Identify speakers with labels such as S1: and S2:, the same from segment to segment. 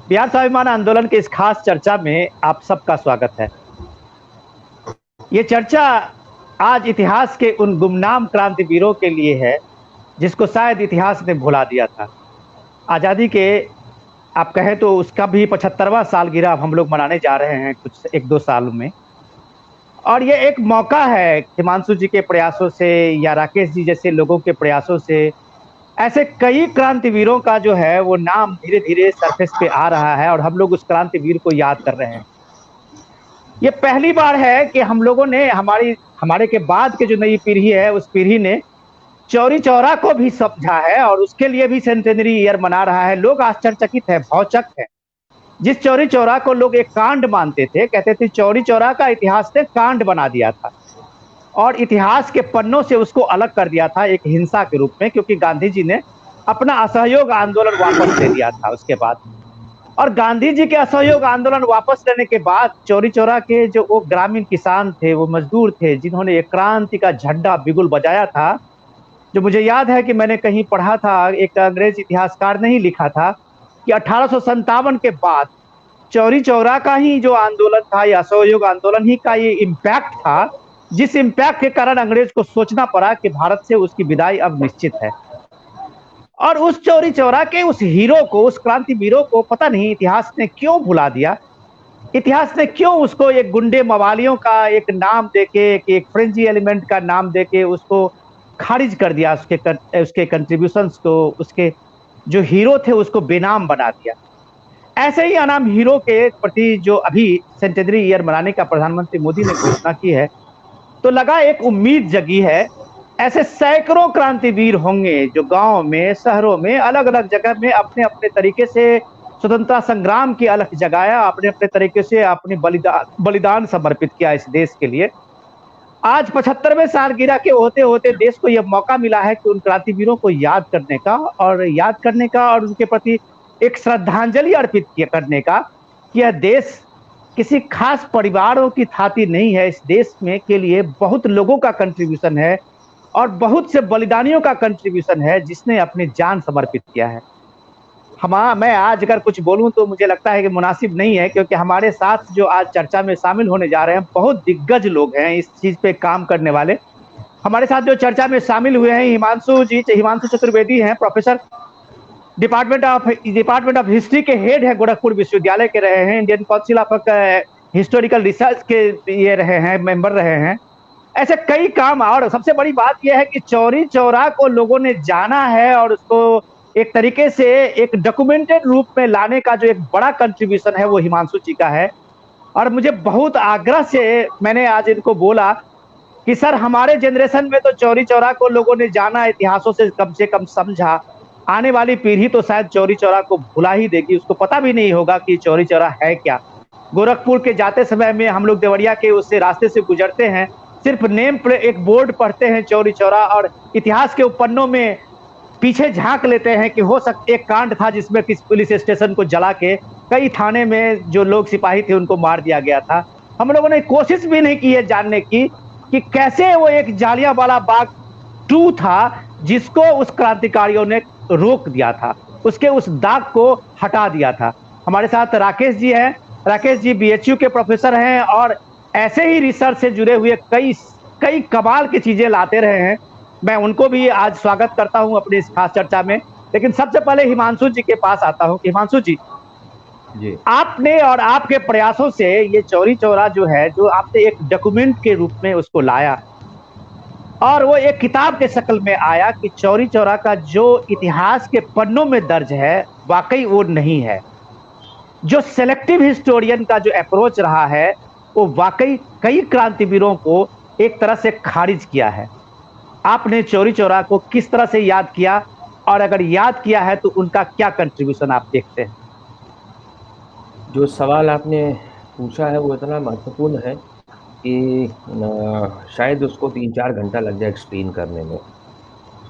S1: बिहार स्वाभिमान आंदोलन के इस खास चर्चा में आप सबका स्वागत है। ये चर्चा आज इतिहास के उन गुमनाम क्रांतिवीरों के लिए है जिसको शायद इतिहास ने भुला दिया था। आज़ादी के आप कहें तो उसका भी 75वां सालगिरह हम लोग मनाने जा रहे हैं कुछ 1-2 साल में। और ये एक मौका है हिमांशु जी के प्रयासों से या राकेश जी जैसे लोगों के प्रयासों से ऐसे कई क्रांतिवीरों का जो है वो नाम धीरे-धीरे सरफेस पे आ रहा है और हम लोग उस क्रांतिवीर को याद कर रहे हैं। ये पहली बार है कि हम लोगों ने हमारे के बाद के जो नई पीढ़ी है उस पीढ़ी ने चौरी चौरा को भी समझा है और उसके लिए भी सेंटेनरी ईयर मना रहा है। लोग आश्चर्यचकित है, भौचक है। जिस चौरी चौरा को लोग एक कांड मानते थे, कहते थे चौरी चौरा का इतिहास ने कांड बना दिया था और इतिहास के पन्नों से उसको अलग कर दिया था एक हिंसा के रूप में, क्योंकि गांधी जी ने अपना असहयोग आंदोलन वापस ले लिया था उसके बाद। और गांधी जी के असहयोग आंदोलन वापस लेने के बाद चौरी चौरा के जो वो ग्रामीण किसान थे, वो मजदूर थे जिन्होंने एक क्रांति का झंडा बिगुल बजाया था, जो मुझे याद है कि मैंने कहीं पढ़ा था, एक अंग्रेज इतिहासकार ने ही लिखा था कि 1857 के बाद चौरी चौरा का ही जो आंदोलन था या असहयोग आंदोलन ही का ये इम्पैक्ट था, जिस इम्पैक्ट के कारण अंग्रेज को सोचना पड़ा कि भारत से उसकी विदाई अब निश्चित है। और उस चौरी चौरा के उस हीरो को, उस क्रांतिवीरों को पता नहीं इतिहास ने क्यों भुला दिया। इतिहास ने क्यों उसको एक गुंडे मवालियों का एक नाम देके, एक फ्रेंची एलिमेंट का नाम देके उसको खारिज कर दिया, उसके कंट्रीब्यूशंस को, उसके जो हीरो थे उसको बेनाम बना दिया। ऐसे ही अनाम हीरो के प्रति जो अभी सेंटेनरी ईयर मनाने का प्रधानमंत्री मोदी ने घोषणा की है, तो लगा एक उम्मीद जगी है। ऐसे सैकड़ों क्रांतिवीर होंगे जो गांव में, शहरों में, अलग अलग जगह में अपने अपने तरीके से स्वतंत्रता संग्राम की अलख जगाया, अपने अपने तरीके से अपनी बलिदान समर्पित किया इस देश के लिए। आज 75वें सालगिरह के होते होते देश को यह मौका मिला है कि उन क्रांतिवीरों को याद करने का और उनके प्रति एक श्रद्धांजलि अर्पित करने का कि यह देश किसी खास परिवारों की थाती नहीं है। इस देश में के लिए बहुत लोगों का कंट्रीब्यूशन है और बहुत से बलिदानियों का कंट्रीब्यूशन है जिसने अपनी जान समर्पित किया है। मैं आज अगर कुछ बोलूं तो मुझे लगता है कि मुनासिब नहीं है, क्योंकि हमारे साथ जो आज चर्चा में शामिल होने जा रहे हैं बहुत दिग्गज लोग हैं इस चीज पे काम करने वाले। हमारे साथ जो चर्चा में शामिल हुए हैं हिमांशु चतुर्वेदी हैं, प्रोफेसर डिपार्टमेंट ऑफ हिस्ट्री के हेड है, गोरखपुर विश्वविद्यालय के रहे हैं, Indian council of historical research के ये रहे हैं, मेंबर रहे हैं। ऐसे कई काम। और सबसे बड़ी बात यह है कि चौरी चौरा को लोगों ने जाना है और उसको एक तरीके से एक डॉक्यूमेंटेड रूप में लाने का जो एक बड़ा कंट्रीब्यूशन है वो हिमांशु जी का है। और मुझे बहुत आग्रह से मैंने आज इनको बोला कि सर, हमारे जनरेशन में तो चौरी चौरा को लोगों ने जाना, इतिहासों से कम समझा। आने वाली पीढ़ी तो शायद चौरी चौरा को भुला ही देगी, उसको पता भी नहीं होगा कि चौरी चौरा है क्या। गोरखपुर के जाते समय में हम लोग देवरिया के उससे रास्ते से गुजरते हैं, सिर्फ नेम पर एक बोर्ड पढ़ते हैं चौरी चौरा, और इतिहास के पन्नों में पीछे झांक लेते हैं कि हो सकता एक कांड था जिसमें किस पुलिस स्टेशन को जला के कई थाने में जो लोग सिपाही थे उनको मार दिया गया था। हम लोगों ने कोशिश भी नहीं की है जानने की कि कैसे वो एक जालियांवाला बाग 2 था जिसको उस क्रांतिकारियों ने रोक दिया था, उसके उस दाग को हटा दिया था। हमारे साथ राकेश जी हैं। राकेश जी बीएचयू के प्रोफेसर हैं और ऐसे ही रिसर्च से जुड़े हुए कई कमाल की चीजें लाते रहे हैं। मैं उनको भी आज स्वागत करता हूं अपनी इस खास चर्चा में। लेकिन सबसे पहले हिमांशु जी के पास आता हूं कि हिमांशु जी, आपने और आपके प्रयासों से ये चौरी चौरा जो है, जो आपने एक डॉक्यूमेंट के रूप में उसको लाया और वो एक किताब के शक्ल में आया कि चौरी चौरा का जो इतिहास के पन्नों में दर्ज है वाकई वो नहीं है। जो सेलेक्टिव हिस्टोरियन का जो अप्रोच रहा है वो वाकई कई क्रांतिवीरों को एक तरह से खारिज किया है। आपने चौरी चौरा को किस तरह से याद किया, और अगर याद किया है तो उनका क्या कंट्रीब्यूशन आप देखते हैं?
S2: जो सवाल आपने पूछा है वो इतना महत्वपूर्ण है कि शायद उसको 3-4 घंटा लग जाए एक्सप्लेन करने में।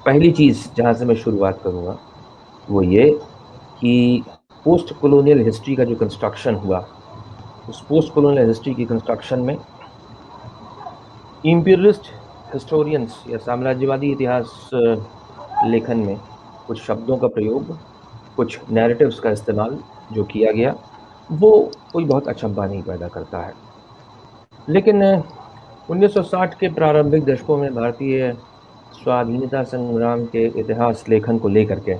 S2: पहली चीज़ जहाँ से मैं शुरुआत करूँगा वो ये कि पोस्ट कॉलोनियल हिस्ट्री का जो कंस्ट्रक्शन हुआ, उस पोस्ट कॉलोनियल हिस्ट्री की कंस्ट्रक्शन में इम्पीरियलिस्ट हिस्टोरियंस या साम्राज्यवादी इतिहास लेखन में कुछ शब्दों का प्रयोग, कुछ नैरेटिव्स का इस्तेमाल जो किया गया वो कोई बहुत अचंभा नहीं पैदा करता है। लेकिन 1960 के प्रारंभिक दशकों में भारतीय स्वाधीनता संग्राम के इतिहास लेखन को लेकर के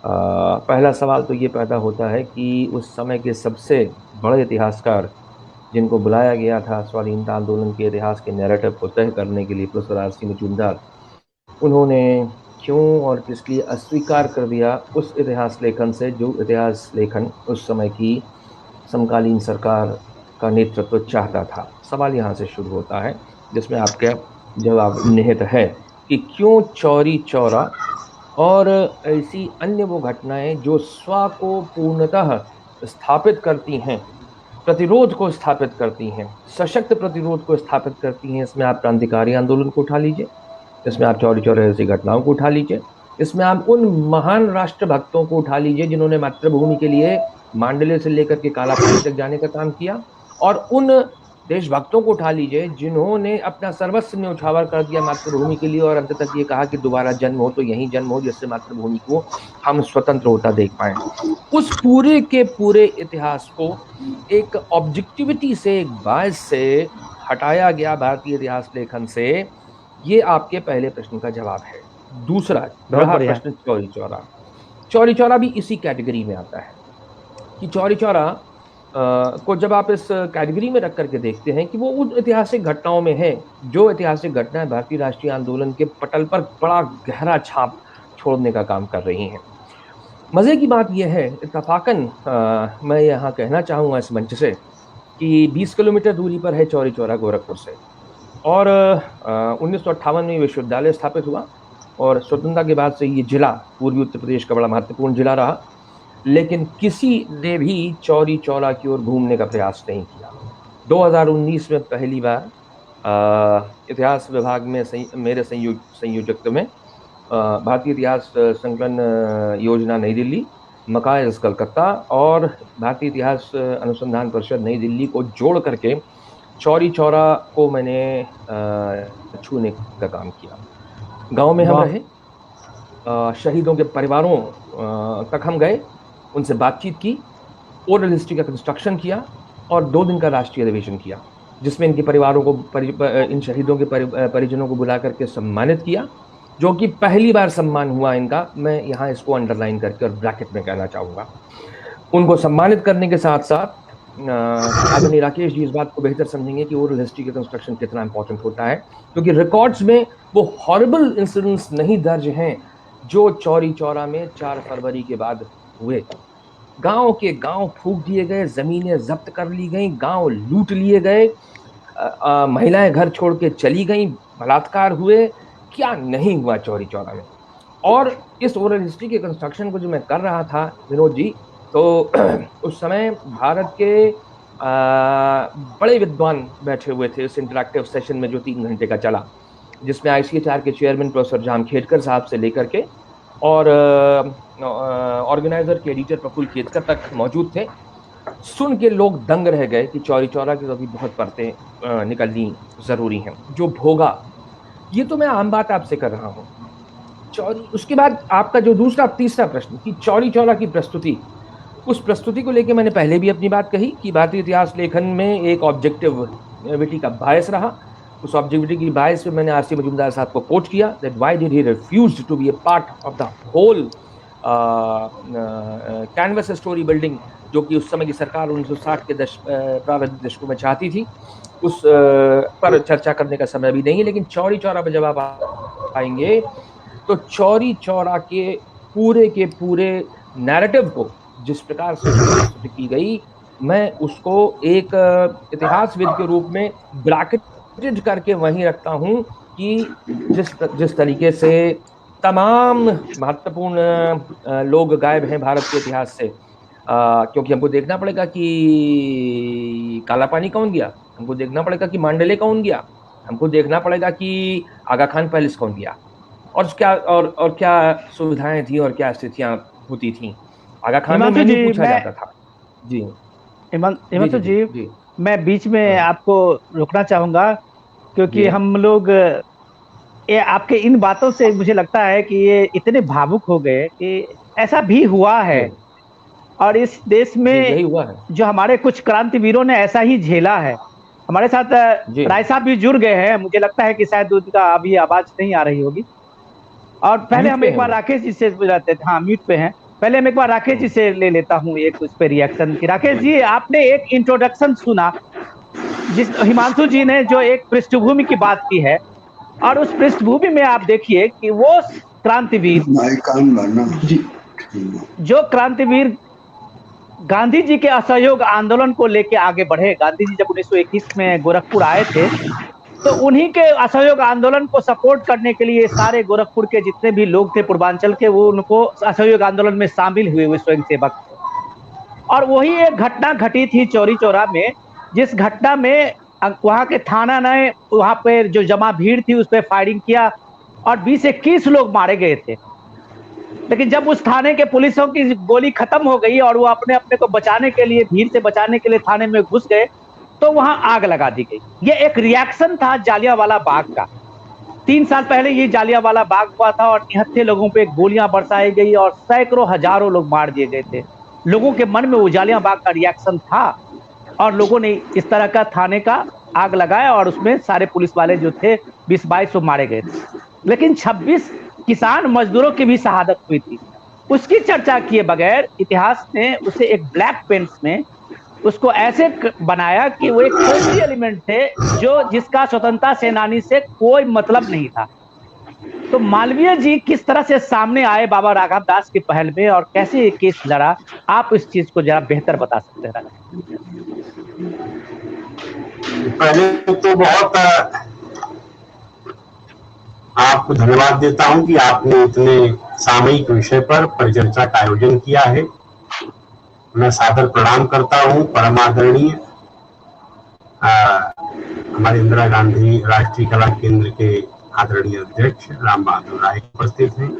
S2: पहला सवाल तो ये पैदा होता है कि उस समय के सबसे बड़े इतिहासकार जिनको बुलाया गया था स्वाधीनता आंदोलन के इतिहास के नैरेटिव को तय करने के लिए, प्रोफेसर आर.सी. मजूमदार, उन्होंने क्यों और किस लिए अस्वीकार कर दिया उस इतिहास लेखन से जो इतिहास लेखन उस समय की समकालीन सरकार का नेतृत्व चाहता था। सवाल यहाँ से शुरू होता है जिसमें आपका जवाब निहित है कि क्यों चौरी चौरा और ऐसी अन्य वो घटनाएं जो स्व को पूर्णतः स्थापित करती हैं, प्रतिरोध को स्थापित करती हैं, सशक्त प्रतिरोध को स्थापित करती हैं। इसमें आप क्रांतिकारी आंदोलन को उठा लीजिए, इसमें आप चौरी चौरा ऐसी घटनाओं को उठा लीजिए, इसमें आप उन महान राष्ट्र भक्तों को उठा लीजिए जिन्होंने मातृभूमि के लिए मांडले से लेकर के कालापानी तक जाने का काम किया, और उन देशभक्तों को उठा लीजिए जिन्होंने अपना सर्वस्व न्यौछावर कर दिया मातृभूमि के लिए और अंत तक ये कहा कि दोबारा जन्म हो तो यही जन्म हो जिससे मातृभूमि को हम स्वतंत्र होता देख पाए। उस पूरे के पूरे इतिहास को एक ऑब्जेक्टिविटी से, एक बायस से हटाया गया भारतीय इतिहास लेखन से। ये आपके पहले प्रश्न का जवाब है। दूसरा रहा प्रश्न चौरी चौरा। चौरी चौरा भी इसी कैटेगरी में आता है कि चौरी चौरा को जब आप इस कैटेगरी में रख करके देखते हैं कि वो उन ऐतिहासिक घटनाओं में है जो ऐतिहासिक घटनाएं भारतीय राष्ट्रीय आंदोलन के पटल पर बड़ा गहरा छाप छोड़ने का काम कर रही हैं। मज़े की बात यह है, इत्तफाकन मैं यहाँ कहना चाहूँगा इस मंच से कि 20 किलोमीटर दूरी पर है चौरी चौरा गोरखपुर से, और 1958 में विश्वविद्यालय स्थापित हुआ और स्वतंत्रता के बाद से ये जिला पूर्वी उत्तर प्रदेश का बड़ा महत्वपूर्ण जिला रहा। लेकिन किसी ने भी चौरी चौरा की ओर घूमने का प्रयास नहीं किया। 2019 में पहली बार इतिहास विभाग में मेरे संयोजकत्व में भारतीय इतिहास संकलन योजना नई दिल्ली, मकायस कलकत्ता और भारतीय इतिहास अनुसंधान परिषद नई दिल्ली को जोड़ करके चौरी चौरा को मैंने छूने का काम किया। गांव में हम रहे, शहीदों के परिवारों तक हम गए, उनसे बातचीत की, ओरल हिस्ट्री का कंस्ट्रक्शन किया और 2 दिन का राष्ट्रीय अधिवेशन किया जिसमें इनके परिवारों को इन शहीदों के परिजनों को बुला करके सम्मानित किया, जो कि पहली बार सम्मान हुआ इनका। मैं यहाँ इसको अंडरलाइन करके और ब्रैकेट में कहना चाहूँगा। उनको सम्मानित करने के साथ साथ आदरणीय राकेश जी इस बात को बेहतर समझेंगे कि ओरल हिस्ट्री का कंस्ट्रक्शन कितना इंपॉर्टेंट होता है, क्योंकि रिकॉर्ड्स में वो हॉरिबल इंसिडेंट्स नहीं दर्ज हैं जो चौरी चौरा में 4 फरवरी के बाद हुए। गांव के गांव फूंक दिए गए, जमीनें जब्त कर ली गई, गांव लूट लिए गए, महिलाएं घर छोड़ के चली गई, बलात्कार हुए, क्या नहीं हुआ चौरी चौरा में। और इस ओरल हिस्ट्री के कंस्ट्रक्शन को जो मैं कर रहा था विनोद जी, तो उस समय भारत के बड़े विद्वान बैठे हुए थे इस इंटरैक्टिव सेशन में जो 3 घंटे का चला, जिसमें ICHR के चेयरमैन प्रोफेसर जामखेडकर साहब से लेकर के और ऑर्गेनाइजर के एडिटर प्रफुल्ल केतकर तक मौजूद थे। सुन के लोग दंग रह गए कि चौरी चौरा की तो अभी बहुत परतें निकलनी ज़रूरी हैं। जो भोगा, ये तो मैं आम बात आपसे कर रहा हूँ। उसके बाद आपका जो तीसरा प्रश्न कि चौरी चौरा की प्रस्तुति, उस प्रस्तुति को लेकर मैंने पहले भी अपनी बात कही कि भारतीय इतिहास लेखन में एक ऑब्जेक्टिविटी का बायस रहा। उस ऑब्जेक्टिविटी की बायस पे मैंने आर.सी. मजूमदार साहब को कोट किया that why did he refuse to be a part of the whole canvas story building, जो कि उस समय की सरकार 1960 के प्रारंभिक दशकों में चाहती थी। उस पर चर्चा करने का समय भी नहीं है। लेकिन चौरी चौरा पर जब आप आएंगे तो चौरी चौरा के पूरे नैरेटिव को जिस प्रकार से प्रस्तुत की गई, मैं उसको एक इतिहासविद के रूप में ब्रैकेटेड करके वहीं रखता हूं कि जिस तरीके से तमाम महत्वपूर्ण लोग गायब हैं भारत के इतिहास से, क्योंकि हमको देखना पड़ेगा कि काला पानी कौन गया, हमको देखना पड़ेगा कि मांडले कौन गया, हमको देखना पड़ेगा कि आगा खान पैलेस कौन गया, और क्या सुविधाएं थी और क्या स्थितियां होती थी। आगा खान में मेन्यू पूछा जाता था। जी
S1: हिमांशु जी, मैं बीच में आपको रोकना चाहूंगा, क्योंकि हम लोग ये आपके इन बातों से मुझे लगता है कि ये इतने भावुक हो गए कि ऐसा भी हुआ है। और इस देश में
S2: यही हुआ है।
S1: जो हमारे कुछ क्रांतिवीरों ने ऐसा ही झेला है। हमारे साथ राय साहब भी जुड़ गए हैं, मुझे लगता है कि शायद उनका अभी आवाज नहीं आ रही होगी। और पहले हम एक बार राकेश जी से बुलाते थे। हाँ, म्यूट पे हैं। पहले हम एक बार राकेश जी से ले लेता हूँ एक उस पे रिएक्शन की। राकेश जी, आपने एक इंट्रोडक्शन सुना जिस हिमांशु जी ने जो एक पृष्ठभूमि की बात की है, और उस पृष्ठभूमि में आप देखिए कि वो क्रांतिवीर जो क्रांतिवीर गांधी जी के असहयोग आंदोलन को लेके आगे बढ़े। गांधी जी जब 1921 में गोरखपुर आए थे, तो उन्हीं के असहयोग आंदोलन को सपोर्ट करने के लिए सारे गोरखपुर के जितने भी लोग थे पूर्वांचल के, वो उनको असहयोग आंदोलन में शामिल हुए स्वयंसेवक। और वही एक घटना घटी थी चौरी चौरा में, जिस घटना में वहां के थाना ने वहां पे जो जमा भीड़ थी उस पर फायरिंग किया और 20-21 लोग मारे गए थे। लेकिन जब उस थाने के पुलिसों की गोली खत्म हो गई और वो अपने अपने को बचाने के लिए, भीड़ से बचाने के लिए थाने में घुस गए, तो वहां आग लगा दी गई। ये एक रिएक्शन था जालियांवाला बाग का। 3 साल पहले ये जालियांवाला बाग हुआ था और निहत्थे लोगों पे गोलियां बरसाई गई और सैकड़ों हजारों लोग मार दिए गए थे। लोगों के मन में वो जालियांवाला बाग का रिएक्शन था और लोगों ने इस तरह का थाने का आग लगाया और उसमें सारे पुलिस वाले जो थे 20-22 मारे गए थे। लेकिन 26 किसान मजदूरों की भी शहादत हुई थी। उसकी चर्चा किए बगैर इतिहास ने उसे एक ब्लैक पेंट में उसको ऐसे बनाया कि वो एक खोखली एलिमेंट थे जो जिसका स्वतंत्रता सेनानी से कोई मतलब नहीं था। तो मालवीय जी किस तरह से सामने आए बाबा राघव दास की पहल में और कैसे ये केस लड़ा, आप इस चीज को जरा बेहतर बता सकते हैं।
S3: पहले तो बहुत आपको धन्यवाद देता हूं कि आपने इतने सामयिक विषय पर परिचर्चा का आयोजन किया है। मैं सादर प्रणाम करता हूं परम आदरणीय हमारे इंदिरा गांधी राष्ट्रीय कला केंद्र के आदरणीय अध्यक्ष राम बहादुर राय उपस्थित हैं।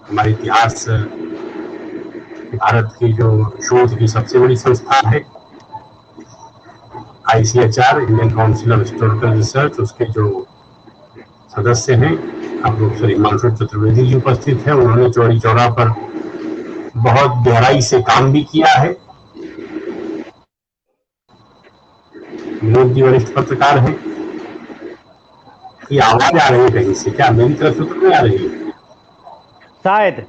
S3: हमारे इतिहास भारत की जो शोध की सबसे बड़ी संस्था है ICHR, Indian council of historical research, उसके जो सदस्य हैं अब प्रोफेसर हिमांशु चतुर्वेदी जी उपस्थित हैं। उन्होंने चौरी चौरा पर बहुत गहराई से काम भी किया है। विनोद जी वरिष्ठ पत्रकार हैं। ये आवाज आ रही है कहीं से? क्या मेरी तरफ से तो नहीं आ रही है?
S1: शायद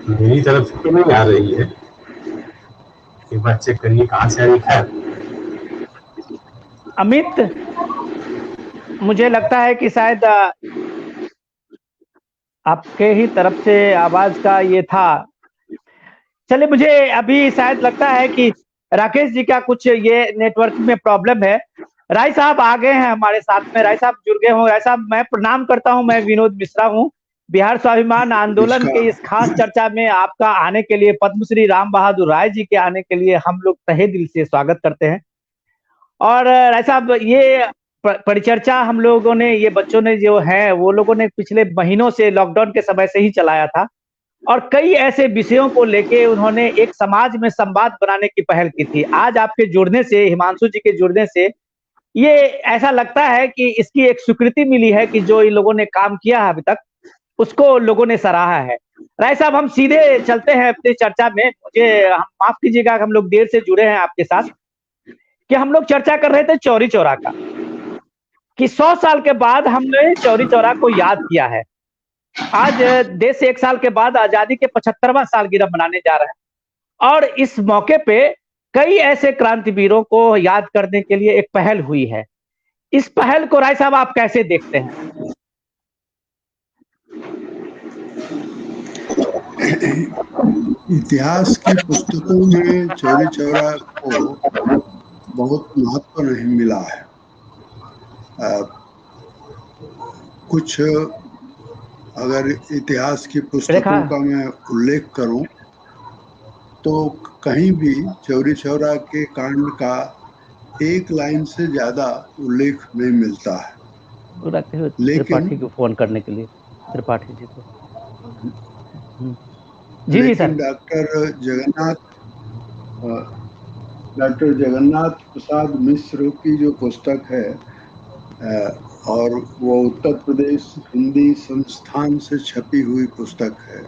S3: मेरी तरफ से तो नहीं आ रही है। एक बार चेक करिए कहां से आ रही है।
S1: अमित, मुझे लगता है कि शायद आपके ही तरफ से आवाज का ये था। चलिए, मुझे अभी शायद लगता है कि राकेश जी का कुछ ये नेटवर्क में प्रॉब्लम है। राय साहब आ गए हैं हमारे साथ में। राय साहब जुड़ गए हों। राय साहब, मैं प्रणाम करता हूं। मैं विनोद मिश्रा हूं। बिहार स्वाभिमान आंदोलन के इस खास चर्चा में आपका आने के लिए, पद्मश्री राम बहादुर राय जी के आने के लिए हम लोग तहे दिल से स्वागत करते हैं। और राय साहब, ये परिचर्चा हम लोगों ने, ये बच्चों ने जो है वो लोगों ने पिछले महीनों से लॉकडाउन के समय से ही चलाया था और कई ऐसे विषयों को लेके उन्होंने एक समाज में संवाद बनाने की पहल की थी। आज आपके जुड़ने से, हिमांशु जी के जुड़ने से, ये ऐसा लगता है कि इसकी एक स्वीकृति मिली है कि जो इन लोगों ने काम किया है अभी तक उसको लोगों ने सराहा है। राय साहब, हम सीधे चलते हैं अपनी चर्चा में। मुझे माफ कीजिएगा, हम लोग देर से जुड़े हैं आपके साथ, कि हम लोग चर्चा कर रहे थे चौरी चौरा का, कि 100 साल के बाद हमने चौरी चौरा को याद किया है। आज देश से 1 साल के बाद आजादी के 75वां सालगिरह मनाने जा रहे हैं और इस मौके पे कई ऐसे क्रांतिवीरों को याद करने के लिए एक पहल हुई है। इस पहल को राय साहब आप कैसे देखते हैं?
S4: इतिहास की पुस्तकों में चौरी चौरा को बहुत महत्व नहीं मिला है। कुछ अगर इतिहास की पुस्तकों का मैं उल्लेख करूं तो कहीं भी चौरी चौरा के कांड का एक लाइन से ज्यादा उल्लेख नहीं मिलता है।
S1: लेकिन को फोन करने के लिए त्रिपाठी जी को
S4: लेकिन डॉक्टर जगन्नाथ प्रसाद मिश्र की जो पुस्तक है और वो उत्तर प्रदेश हिंदी संस्थान से छपी हुई पुस्तक है।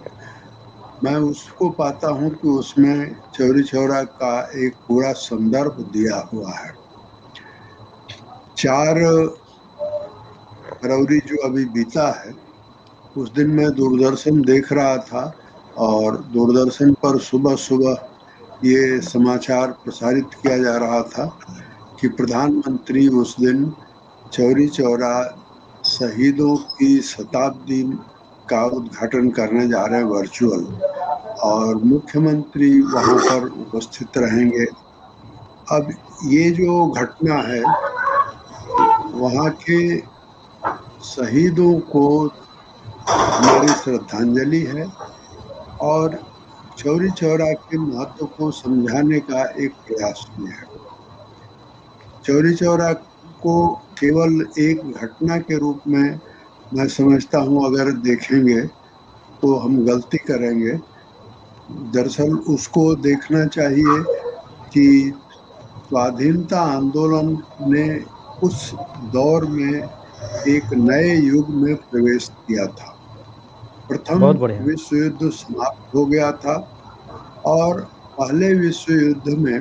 S4: मैं उसको पाता हूँ कि उसमें चौरी चौरा का एक पूरा संदर्भ दिया हुआ है। 4 फरवरी जो अभी बीता है, उस दिन मैं दूरदर्शन देख रहा था और दूरदर्शन पर सुबह सुबह ये समाचार प्रसारित किया जा रहा था कि प्रधानमंत्री उस दिन चौरी चौरा शहीदों की शताब्दी का उद्घाटन करने जा रहे हैं वर्चुअल, और मुख्यमंत्री वहां पर उपस्थित रहेंगे। अब ये जो घटना है, वहां के शहीदों को हमारी श्रद्धांजलि है और चौरी चौरा के महत्व को समझाने का एक प्रयास भी है। चौरी चौरा को केवल एक घटना के रूप में मैं समझता हूँ, अगर देखेंगे तो हम गलती करेंगे। दरअसल उसको देखना चाहिए कि स्वाधीनता आंदोलन ने उस दौर में एक नए युग में प्रवेश किया था। प्रथम विश्व युद्ध समाप्त हो गया था और पहले विश्व युद्ध में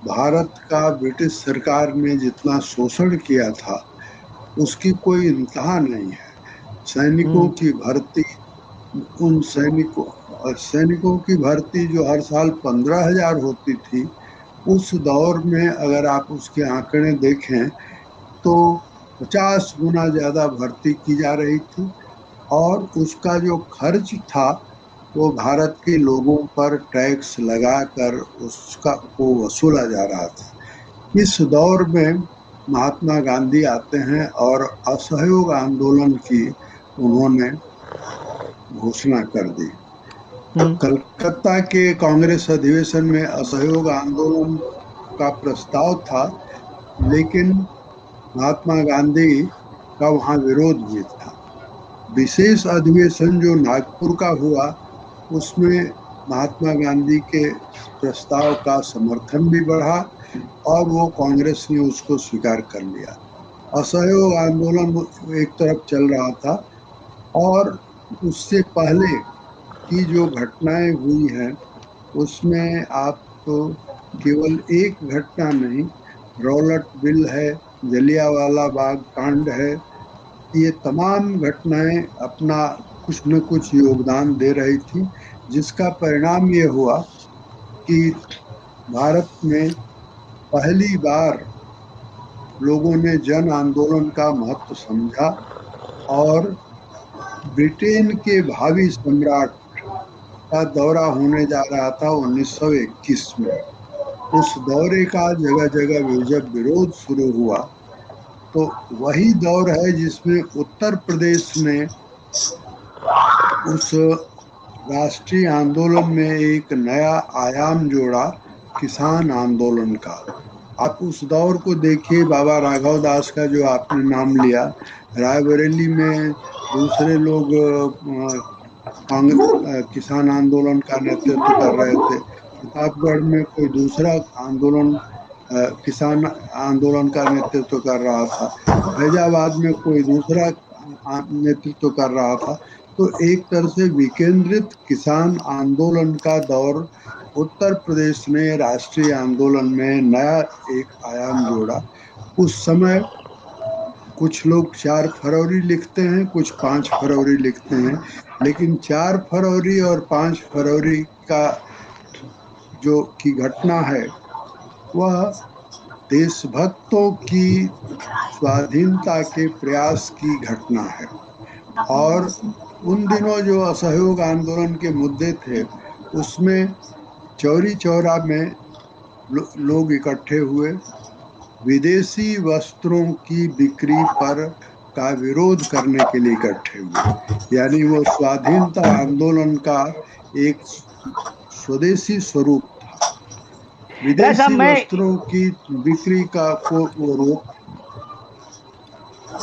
S4: भारत का ब्रिटिश सरकार ने जितना शोषण किया था उसकी कोई इंतहा नहीं है। सैनिकों की भर्ती, उन सैनिकों की भर्ती जो हर साल 15,000 होती थी, उस दौर में अगर आप उसके आंकड़े देखें तो 50 गुना ज्यादा भर्ती की जा रही थी और उसका जो खर्च था वो भारत के लोगों पर टैक्स लगाकर उसका को वसूला जा रहा था। इस दौर में महात्मा गांधी आते हैं और असहयोग आंदोलन की उन्होंने घोषणा कर दी। कलकत्ता के कांग्रेस अधिवेशन में असहयोग आंदोलन का प्रस्ताव था, लेकिन महात्मा गांधी का वहां विरोध भी था। विशेष अधिवेशन जो नागपुर का हुआ, उसमें महात्मा गांधी के प्रस्ताव का समर्थन भी बढ़ा और वो कांग्रेस ने उसको स्वीकार कर लिया। असहयोग आंदोलन एक तरफ चल रहा था और उससे पहले की जो घटनाएं हुई हैं उसमें आप तो केवल एक घटना नहीं, रॉलट बिल है, जलियांवाला बाग कांड है, ये तमाम घटनाएं अपना कुछ न कुछ योगदान दे रही थी, जिसका परिणाम ये हुआ कि भारत में पहली बार लोगों ने जन आंदोलन का महत्व समझा और ब्रिटेन के भावी सम्राट का दौरा होने जा रहा था 1921 में। उस दौरे का जगह जगह जब विरोध शुरू हुआ तो वही दौर है जिसमें उत्तर प्रदेश ने उस राष्ट्रीय आंदोलन में एक नया आयाम जोड़ा, किसान आंदोलन का। आप उस दौर को देखिए, बाबा राघव दास का जो आपने नाम लिया, रायबरेली में दूसरे लोग किसान आंदोलन का नेतृत्व कर रहे थे, प्रतापगढ़ में कोई दूसरा आंदोलन किसान आंदोलन का नेतृत्व कर रहा था, फैजाबाद में कोई दूसरा नेतृत्व कर रहा था। तो एक तरह से विकेंद्रित किसान आंदोलन का दौर उत्तर प्रदेश ने राष्ट्रीय आंदोलन में नया एक आयाम जोड़ा। उस समय कुछ लोग 4 फरवरी लिखते हैं, कुछ 5 फरवरी लिखते हैं, लेकिन 4 फरवरी और 5 फरवरी का जो की घटना है वह देशभक्तों की स्वाधीनता के प्रयास की घटना है। और उन दिनों जो असहयोग आंदोलन के मुद्दे थे उसमें चौरी चौरा में लोग इकट्ठे हुए, विदेशी वस्त्रों की बिक्री पर का विरोध करने के लिए इकट्ठे हुए। यानी वो स्वाधीनता आंदोलन का एक स्वदेशी स्वरूप था। विदेशी वस्त्रों की बिक्री का को वो रोक।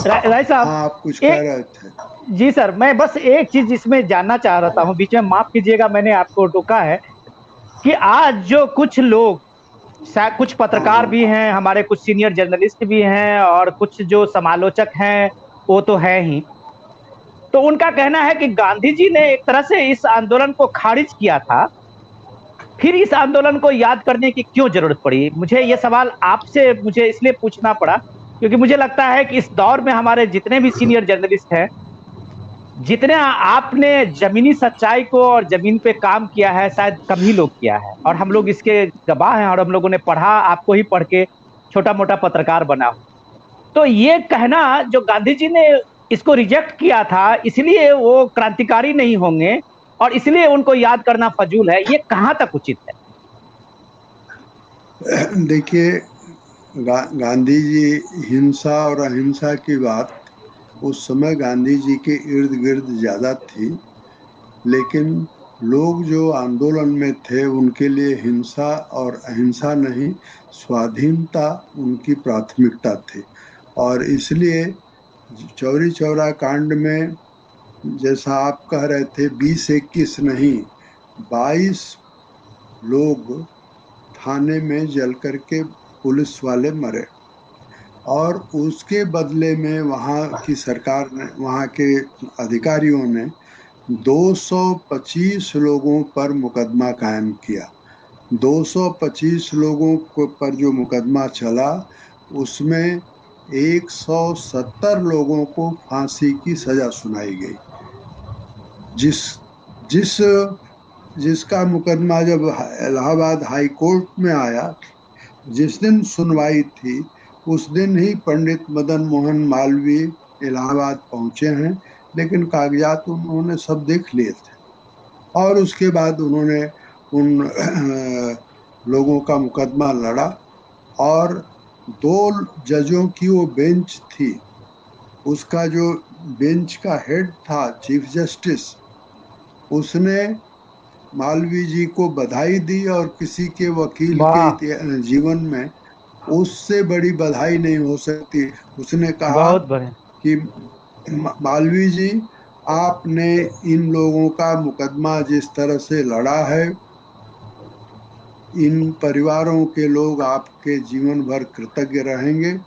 S1: राय साहब,
S4: आप कुछ कह रहे थे?
S1: जी सर, मैं बस एक चीज जिसमें जानना चाह रहा था, बीच में माफ कीजिएगा मैंने आपको टोका है, कि आज जो कुछ लोग कुछ पत्रकार भी हैं, हमारे कुछ सीनियर जर्नलिस्ट भी हैं, और कुछ जो समालोचक हैं वो तो है ही। तो उनका कहना है कि गांधी जी ने एक तरह से इस आंदोलन को खारिज किया था, फिर इस आंदोलन को याद करने की क्यों जरूरत पड़ी? मुझे ये सवाल आपसे मुझे इसलिए पूछना पड़ा क्योंकि मुझे लगता है कि इस दौर में हमारे जितने भी सीनियर जर्नलिस्ट हैं, जितने आपने जमीनी सच्चाई को और जमीन पे काम किया है, शायद कम ही लोग किया है, और हम लोग इसके गवाह हैं, और हम लोगों ने पढ़ा, आपको ही पढ़ के छोटा मोटा पत्रकार बना हूं। तो ये कहना जो गांधी जी ने इसको रिजेक्ट किया था, इसलिए वो क्रांतिकारी नहीं होंगे और इसलिए उनको याद करना फजूल है, ये कहां तक उचित है?
S4: देखिए, गांधी जी हिंसा और अहिंसा की बात उस समय गांधी जी के इर्द गिर्द ज्यादा थी, लेकिन लोग जो आंदोलन में थे उनके लिए हिंसा और अहिंसा नहीं, स्वाधीनता उनकी प्राथमिकता थी। और इसलिए चौरी चौरा कांड में, जैसा आप कह रहे थे, 20-21 नहीं, 22 लोग थाने में जल करके पुलिस वाले मरे, और उसके बदले में वहाँ की सरकार ने, वहाँ के अधिकारियों ने 225 लोगों पर मुकदमा कायम किया। 225 लोगों पर जो मुकदमा चला, उसमें 170 लोगों को फांसी की सजा सुनाई गई। जिसका मुकदमा जब इलाहाबाद हाई कोर्ट में आया, जिस दिन सुनवाई थी, उस दिन ही पंडित मदन मोहन मालवीय इलाहाबाद पहुंचे हैं, लेकिन कागजात उन्होंने सब देख लिए थे, और उसके बाद उन्होंने उन लोगों का मुकदमा लड़ा, और 2 जजों की वो बेंच थी, उसका जो बेंच का हेड था, चीफ जस्टिस, उसने मालवीय जी को बधाई दी, और किसी के वकील के जीवन में उससे बड़ी बधाई नहीं हो सकती। उसने कहा कि मालवीय जी, आपने इन लोगों का मुकदमा जिस तरह से लड़ा है, इन परिवारों के लोग आपके जीवन भर कृतज्ञ रहेंगे।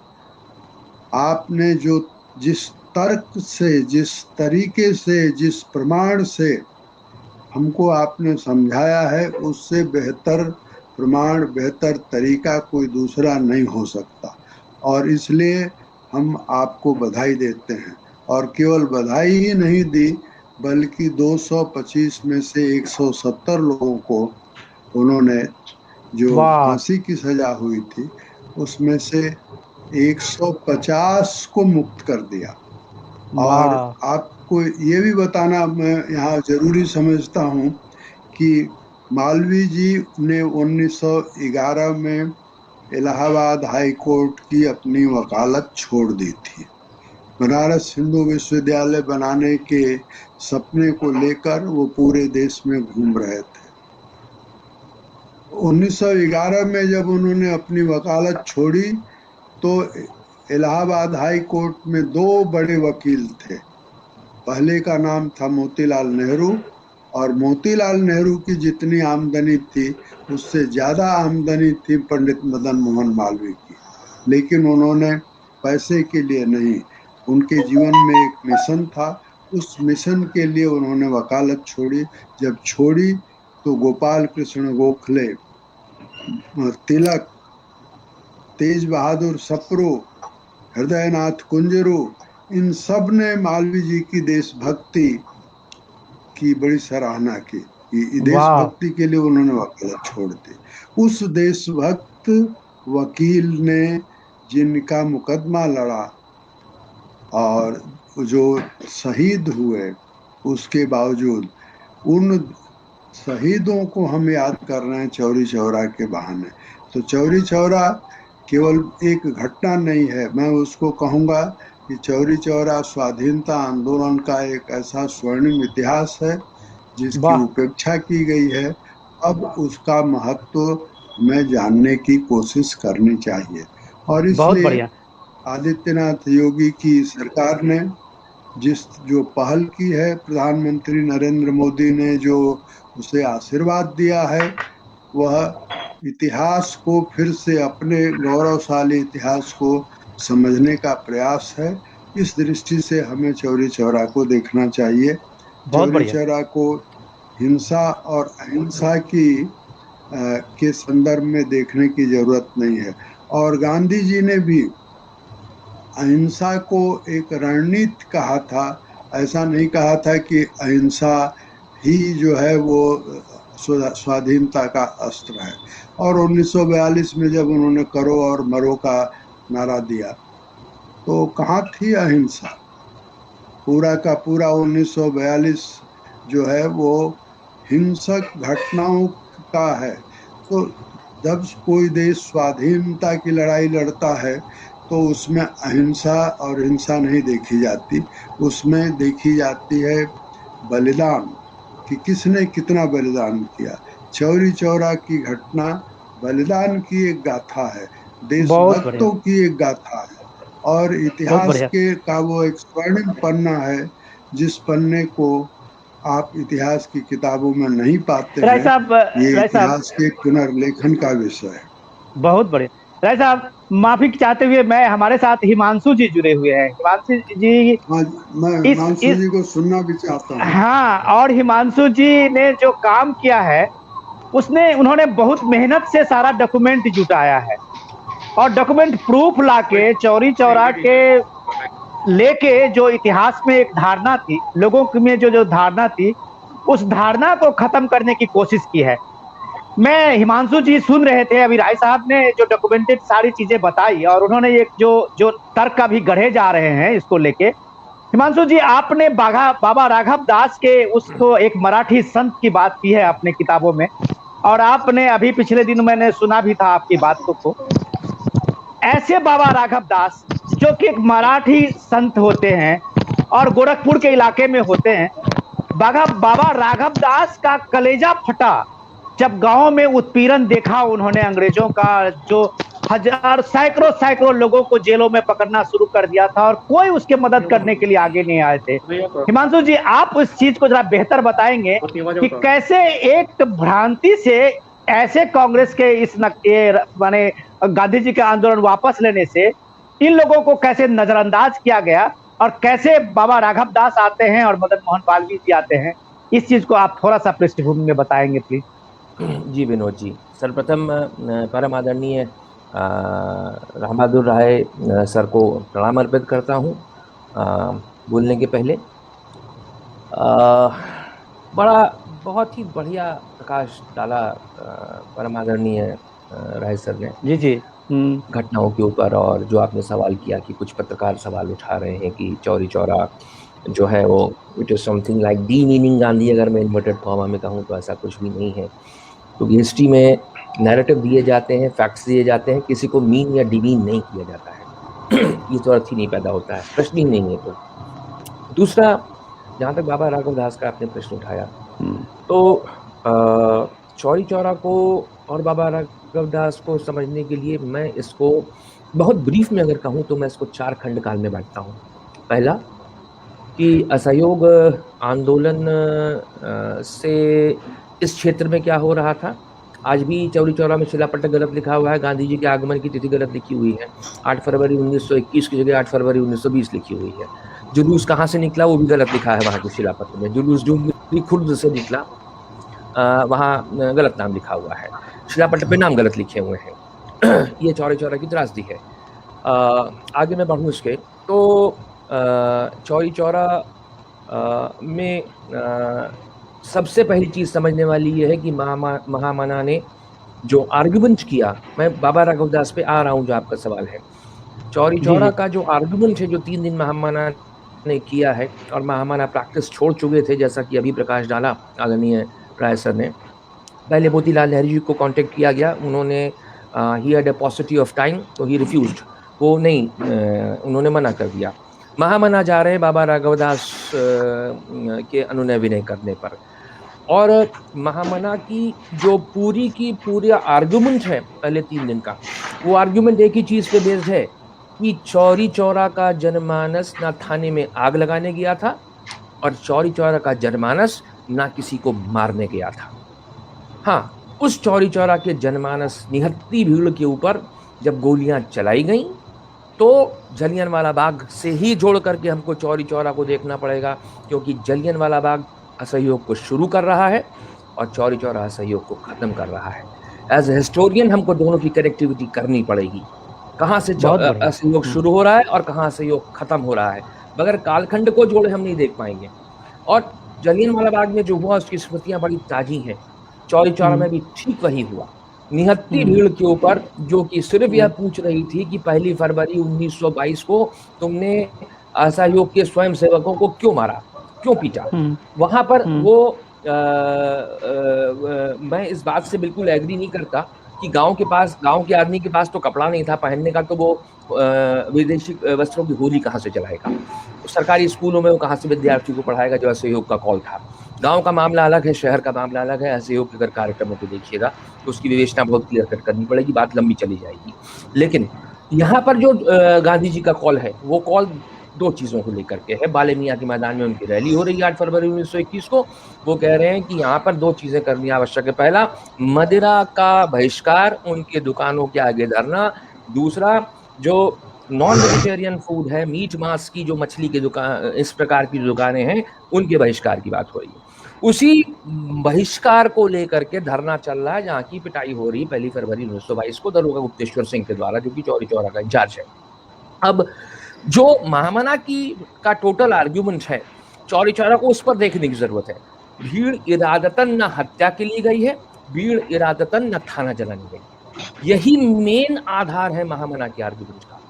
S4: आपने जो जिस तर्क से, जिस तरीके से, जिस प्रमाण से हमको आपने समझाया है, उससे बेहतर प्रमाण, बेहतर तरीका कोई दूसरा नहीं हो सकता, और इसलिए हम आपको बधाई देते हैं। और केवल बधाई ही नहीं दी, बल्कि 225 में से 170 लोगों को उन्होंने, जो फांसी की सजा हुई थी, उसमें से 150 को मुक्त कर दिया। और आपको ये भी बताना मैं यहाँ जरूरी समझता हूँ कि मालवीय जी ने 1911 में इलाहाबाद हाई कोर्ट की अपनी वकालत छोड़ दी थी। बनारस हिंदू विश्वविद्यालय बनाने के सपने को लेकर वो पूरे देश में घूम रहे थे। 1911 में जब उन्होंने अपनी वकालत छोड़ी, तो इलाहाबाद हाई कोर्ट में 2 बड़े वकील थे। पहले का नाम था मोतीलाल नेहरू, और मोतीलाल नेहरू की जितनी आमदनी थी, उससे ज्यादा आमदनी थी पंडित मदन मोहन मालवीय की। लेकिन उन्होंने पैसे के लिए नहीं, उनके जीवन में एक मिशन था, उस मिशन के लिए उन्होंने वकालत छोड़ी। जब छोड़ी तो गोपाल कृष्ण गोखले, तिलक, तेज बहादुर सप्रू, हृदयनाथ कुंजरू, इन सब ने मालवीय जी की देशभक्ति की बड़ी सराहना की। देशभक्ति के लिए उन्होंने वकालत छोड़ दी। उस देशभक्त वकील ने जिनका मुकदमा लड़ा और जो शहीद हुए, उसके बावजूद उन शहीदों को हम याद कर रहे हैं चौरी चौरा के बहाने। तो चौरी चौरा केवल एक घटना नहीं है, मैं उसको कहूँगा कि चौरी चौरा स्वाधीनता आंदोलन का एक ऐसा स्वर्णिम इतिहास है जिसकी उपेक्षा की गई है। अब उसका महत्व हमें जानने की कोशिश करनी चाहिए, और इसलिए आदित्यनाथ योगी की सरकार ने जो पहल की है, प्रधानमंत्री नरेंद्र मोदी ने जो उसे आशीर्वाद दिया है, वह इतिहास को फिर से, अपने गौरवशाली इतिहास को समझने का प्रयास है। इस दृष्टि से हमें चौरी चौरा को देखना चाहिए। चौरी चौरा को हिंसा और अहिंसा के संदर्भ में देखने की जरूरत नहीं है। और गांधी जी ने भी अहिंसा को एक रणनीति कहा था, ऐसा नहीं कहा था कि अहिंसा ही जो है वो स्वाधीनता का अस्त्र है। और 1942 में जब उन्होंने करो और मरो का नारा दिया तो कहाँ थी अहिंसा? पूरा का पूरा 1942 जो है वो हिंसक घटनाओं का है। तो जब कोई देश स्वाधीनता की लड़ाई लड़ता है तो उसमें अहिंसा और हिंसा नहीं देखी जाती, उसमें देखी जाती है बलिदान, कि किसने कितना बलिदान किया। चौरी चौरा की घटना बलिदान की एक गाथा है, देशभक्तों की एक गाथा है, और इतिहास का वो एक स्वर्णिम पन्ना है जिस पन्ने को आप इतिहास की किताबों में नहीं पाते हैं। ये इतिहास के पुनर्लेखन का विषय है।
S1: बहुत बढ़िया। राय साहब, माफी चाहते हुए मैं, हमारे साथ हिमांशु जी जुड़े हुए हैं। हिमांशु जी,
S4: मैं हिमांशु जी को सुनना भी चाहता हूँ।
S1: हाँ, और हिमांशु जी ने जो काम किया है उन्होंने बहुत मेहनत से सारा डॉक्यूमेंट जुटाया है, और डॉक्यूमेंट प्रूफ लाके चौरी चौरा के लेके जो इतिहास में एक धारणा थी, लोगों में जो धारणा थी, उस धारणा को खत्म करने की कोशिश की है। मैं, हिमांशु जी सुन रहे थे, अभी राय साहब ने जो डॉक्यूमेंटेड सारी चीजें बताई, और उन्होंने एक जो तर्क अभी गढ़े जा रहे हैं इसको लेके। हिमांशु जी, आपने बाबा राघव दास के उसको एक मराठी संत की बात की है अपने किताबों में, और आपने अभी पिछले दिन मैंने सुना भी था आपकी बातों को। ऐसे बाबा राघव दास जो कि एक मराठी संत होते हैं और गोरखपुर के इलाके में होते हैं, बाबा राघव दास का कलेजा फटा जब गांव में उत्पीड़न देखा उन्होंने अंग्रेजों का, जो सैकड़ों लोगों को जेलों में पकड़ना शुरू कर दिया था, और कोई उसके मदद करने के लिए आगे नहीं आए थे। हिमांशु जी, आप उस चीज को जरा बेहतर बताएंगे कि कैसे एक भ्रांति से ऐसे कांग्रेस के माने गांधी जी के आंदोलन वापस लेने से इन लोगों को कैसे नजरअंदाज किया गया, और कैसे बाबा राघव दास आते हैं और मदन मोहन मालवीय जी आते हैं, इस चीज को आप थोड़ा सा पृष्ठभूमि में बताएंगे प्लीज।
S2: जी विनोद जी, सर्वप्रथम परम आदरणीय राम बहादुर राय सर को प्रणाम अर्पित करता हूँ। बोलने के पहले बहुत ही बढ़िया प्रकाश डाला परम आदरणीय राय सर ने जी घटनाओं के ऊपर, और जो आपने सवाल किया कि कुछ पत्रकार सवाल उठा रहे हैं कि चौरी चौरा जो है वो it is something like D meaning Gandhi, अगर मैं इन्वर्टेड फॉर्मा में कहूँ तो ऐसा कुछ भी नहीं है। तो हिस्ट्री में नैरेटिव दिए जाते हैं, फैक्ट्स दिए जाते हैं, किसी को मीन या डिमीन नहीं किया जाता है। ये तो अर्थ ही नहीं पैदा होता है, प्रश्न ही नहीं है। तो दूसरा, जहाँ तक बाबा राघव दास का आपने प्रश्न उठाया, तो चौरी चौरा को और बाबा राघव दास को समझने के लिए मैं इसको बहुत ब्रीफ में अगर कहूँ तो मैं इसको 4 खंड काल में बांटता हूँ। पहला कि असहयोग आंदोलन से इस क्षेत्र में क्या हो रहा था। आज भी चौरी चौरा में शिलापट्टक गलत लिखा हुआ है, गांधी जी के आगमन की तिथि गलत लिखी हुई है, 8 फरवरी 1921 की जगह 8 फरवरी 1920 लिखी हुई है। जुलूस कहाँ से निकला वो भी गलत लिखा है वहाँ के शिलापत्र में, जुलूस डूंगरी खुर्द से निकला, वहाँ गलत नाम लिखा हुआ है, शिलापट्टक पे नाम गलत लिखे हुए हैं। ये चौरी चौरा की त्रासदी है। आगे मैं बढ़ूँ इसके, तो चौरी चौरा में सबसे पहली चीज़ समझने वाली ये है कि महामना ने जो आर्गुमेंट किया, मैं बाबा राघव दास पे आ रहा हूँ जो आपका सवाल है। चौरी चौरा का जो आर्गुमेंट है जो 3 दिन महामना ने किया है, और महामना प्रैक्टिस छोड़ चुके थे, जैसा कि अभी प्रकाश डाला आदरणीय राय सर ने। पहले मोतीलाल नेहरू जी को कांटेक्ट किया गया, उन्होंने he had a possibility of time, तो ही रिफ्यूज्ड, वो नहीं, उन्होंने मना कर दिया। महामना जा रहे हैं बाबा राघव दास के अनुनय विनय करने पर, और महामना की जो पूरी आर्गुमेंट है पहले 3 दिन का, वो आर्गुमेंट एक ही चीज़ पे बेस्ड है कि चौरी चौरा का जनमानस ना थाने में आग लगाने गया था, और चौरी चौरा का जनमानस ना किसी को मारने गया था। हाँ, उस चौरी चौरा के जनमानस निहत्ती भीड़ के ऊपर जब गोलियां चलाई गईं, तो जलियांवाला बाग से ही जोड़ करके हमको चौरी चौरा को देखना पड़ेगा, क्योंकि जलियांवाला बाग असहयोग को शुरू कर रहा है और चौरी चौरा असहयोग को खत्म कर रहा है। एज ए हिस्टोरियन हमको दोनों की कनेक्टिविटी करनी पड़ेगी, कहाँ से असहयोग शुरू हो रहा है और कहाँ असहयोग खत्म हो रहा है। मगर कालखंड को जोड़े हम नहीं देख पाएंगे। और जलियांवाला बाग में जो हुआ उसकी स्मृतियां बड़ी ताजी हैं। चौरी चौरा में भी ठीक वही हुआ, निहत्ती भीड़ के ऊपर, जो कि सिर्फ यह पूछ रही थी कि 1 फरवरी 1922 को तुमने असहयोग के स्वयं सेवकों को क्यों मारा, क्यों पीटा। वहां पर वो मैं इस बात से बिल्कुल एग्री नहीं करता कि गांव के आदमी के पास तो कपड़ा नहीं था पहनने का, तो वो विदेशी वस्त्रों की होली कहाँ से चलाएगा। सरकारी स्कूलों में वो कहाँ से विद्यार्थियों को पढ़ाएगा, जो असहयोग का कॉल था। गांव का मामला अलग है, शहर का मामला अलग है। असहयोग के अगर कार्यक्रमों को देखिएगा तो उसकी विवेचना बहुत क्लियर कट करनी पड़ेगी, बात लंबी चली जाएगी। लेकिन यहाँ पर जो गांधी जी का कॉल है, वो कॉल 2 चीजों को लेकर के है। बाले मियाँ के मैदान में उनकी रैली हो रही है 8 फरवरी 1921 को। वो कह रहे हैं कि यहाँ पर 2 चीजें करनी आवश्यक है। पहला, मदिरा का बहिष्कार, उनके दुकानों के आगे धरना। दूसरा, जो नॉन वेजिटेरियन फूड है, मीट मांस की जो मछली की दुकान, इस प्रकार की दुकानें हैं, उनके बहिष्कार की बात हो रही है। उसी बहिष्कार को लेकर के धरना चल रहा है, जहाँ की पिटाई हो रही 1 फरवरी 1922 को दरोगा गुप्तेश्वर सिंह के द्वारा, जो कि चौरी चौरा का इंचार्ज है। अब जो महामना का टोटल आर्ग्यूमेंट है, चौरी चौरा को उस पर देखने की जरूरत है। भीड़ इरादतन न हत्या के लिए गई है, भीड़ इरादतन न थाना जलाने गई। यही मेन आधार है महामना के आर्ग्यूमेंट का।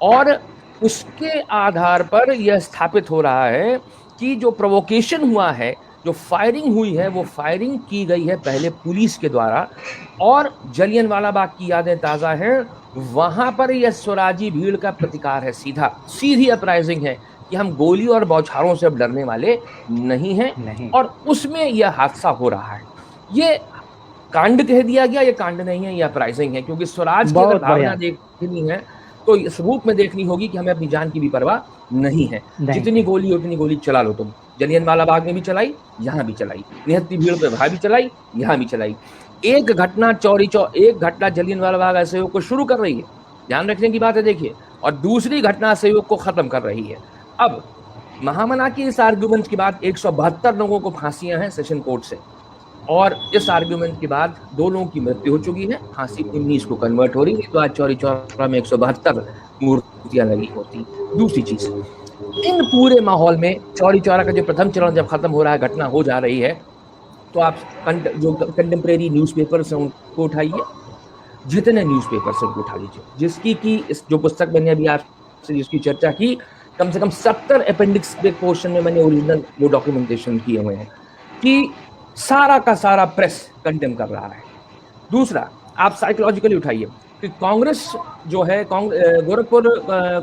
S2: और उसके आधार पर यह स्थापित हो रहा है कि जो प्रोवोकेशन हुआ है, जो फायरिंग हुई है, वो फायरिंग की गई है पहले पुलिस के द्वारा। और जलियांवाला बाग की यादें ताज़ा हैं, वहां पर यह स्वराजी भीड़ का प्रतिकार है, सीधी अपराइजिंग है कि हम गोली और बौछारों से अब डरने वाले नहीं हैं। और उसमें यह हादसा हो रहा है। ये कांड कह दिया गया, ये कांड नहीं है, ये अपराइजिंग है। क्योंकि स्वराज की अगर भावना देखनी है तो इस रूप में देखनी होगी कि हमें अपनी जान की भी परवाह नहीं है। जितनी गोली उतनी गोली चला लो तुम। जलियांवाला बाग में भी चलाई, यहाँ भी चलाई, निहत्ती भीड़ पे वहां भी चलाई, यहाँ भी चलाई। एक घटना जलियांवाला बाग असहयोग को शुरू कर रही है, ध्यान रखने की बात है, देखिए, और दूसरी घटना असहयोग को खत्म कर रही है। अब महामना की इस आर्ग्यूमेंट के बाद 172 लोगों को फांसियां हैं सेशन कोर्ट से, और इस आर्ग्यूमेंट के बाद 2 लोगों की मृत्यु हो चुकी है, फांसी 19 को कन्वर्ट हो रही है। तो आज चौरी चौरा में 172 मूर्तियां लगी होती। दूसरी चीज, इन पूरे माहौल में चौरी चौरा का जो प्रथम चरण जब खत्म हो रहा है, घटना हो जा रही है, तो आप जो कंटेम्प्रेरी न्यूज़पेपर्स हैं उनको उठाइए, जितने न्यूज़पेपर्स हैं उनको उठा लीजिए, जिसकी की इस जो पुस्तक मैंने अभी आपसे जिसकी चर्चा की, कम से कम 70 अपेंडिक्स के पोर्शन में मैंने ओरिजिनल वो डॉक्यूमेंटेशन किए हुए हैं कि सारा का सारा प्रेस कंडेम कर रहा है। दूसरा, आप साइकोलॉजिकली उठाइए कि कांग्रेस जो है, गोरखपुर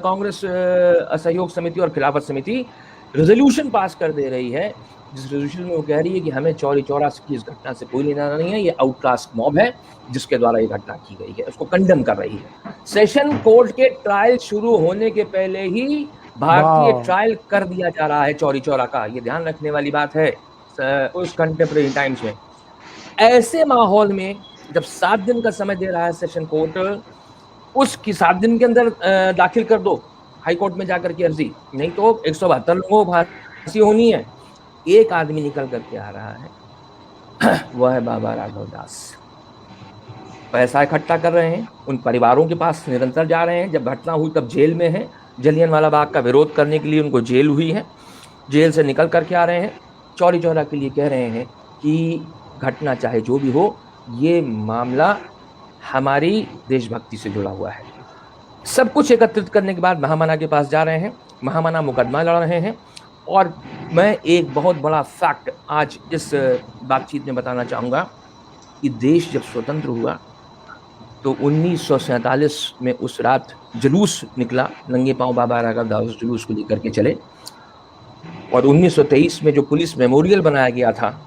S2: कांग्रेस असहयोग समिति और खिलाफत समिति रेजोल्यूशन पास कर दे रही है, जिस रेजोल्यूशन में वो कह रही है कि हमें चौरी चौरा की इस घटना से कोई लेना नहीं है, ये आउटकास्ट मॉब है जिसके द्वारा ये घटना की गई है, उसको कंडेम कर रही है। सेशन कोर्ट के ट्रायल शुरू होने के पहले ही भारतीय ट्रायल कर दिया जा रहा है चौरी चौरा का। ये ध्यान रखने वाली बात है उस कंटेम्प्रेरी टाइम्स में। ऐसे माहौल में जब 7 दिन का समय दे रहा है सेशन कोर्ट, उसकी 7 दिन के अंदर दाखिल कर दो हाई कोर्ट में जाकर के अर्जी, नहीं तो 172 लोगों को फांसी होनी है। एक आदमी निकल करके आ रहा है, वह है बाबा राघव दास। पैसा इकट्ठा कर रहे हैं, उन परिवारों के पास निरंतर जा रहे हैं। जब घटना हुई तब जेल में है, जलियांवाला बाग का विरोध करने के लिए उनको जेल हुई है, जेल से निकल करके आ रहे हैं, चौरी चौरा के लिए कह रहे हैं कि घटना चाहे जो भी हो, ये मामला हमारी देशभक्ति से जुड़ा हुआ है। सब कुछ एकत्रित करने के बाद महामना के पास जा रहे हैं, महामना मुकदमा लड़ रहे हैं। और मैं एक बहुत बड़ा फैक्ट आज इस बातचीत में बताना चाहूँगा कि देश जब स्वतंत्र हुआ तो 1947 में उस रात जुलूस निकला, नंगे पांव बाबा राघव दास जुलूस को लेकर के चले। और 1923 में जो पुलिस मेमोरियल बनाया गया था,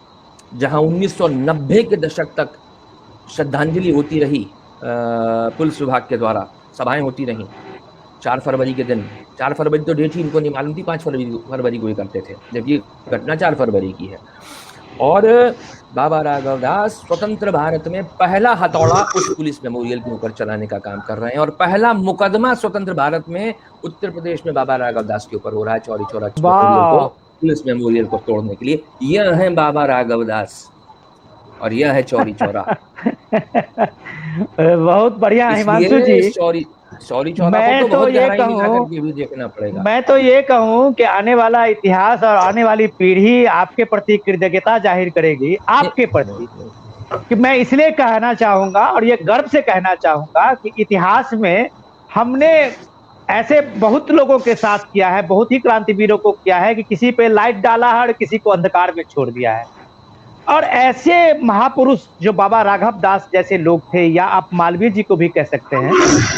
S2: जहां 1990 के दशक तक श्रद्धांजलि होती रही, पुलिस विभाग के द्वारा सभाएं होती रहीं 4 फरवरी के दिन। 4 फरवरी तो डेट ही इनको नहीं मालूम थी, 5 फरवरी को ही करते थे, जबकि घटना 4 फरवरी की है। और बाबा राघव दास स्वतंत्र भारत में पहला हथौड़ा उस पुलिस मेमोरियल के ऊपर चलाने का काम कर रहे हैं, और पहला मुकदमा स्वतंत्र भारत में उत्तर प्रदेश में बाबा राघव दास के ऊपर हो रहा है, चौरी चौरा मेमोरियल को, पुलिस मेमोरियल को तोड़ने के लिए। यह है बाबा राघव दास और यह है चौरी चौरा।
S1: बहुत बढ़िया हिमांशु जी।
S2: चौरी चौरा को तो बहुत गहराई मिला करके भी देखना पड़ेगा।
S1: मैं तो ये कहूँ कि आने वाला इतिहास और आने वाली पीढ़ी आपके प्रति कृतज्ञता जाहिर करेगी, आपके प्रति। कि मैं इसलिए कहना चाहूंगा और ये गर्व से कहना चाहूंगा कि इतिहास में हमने ऐसे बहुत लोगों के साथ किया है, बहुत ही क्रांतिवीरों को किया है कि किसी पे लाइट डाला है और किसी को अंधकार में छोड़ दिया है। और ऐसे महापुरुष जो बाबा राघव दास जैसे लोग थे, या आप मालवीय जी को भी कह सकते हैं,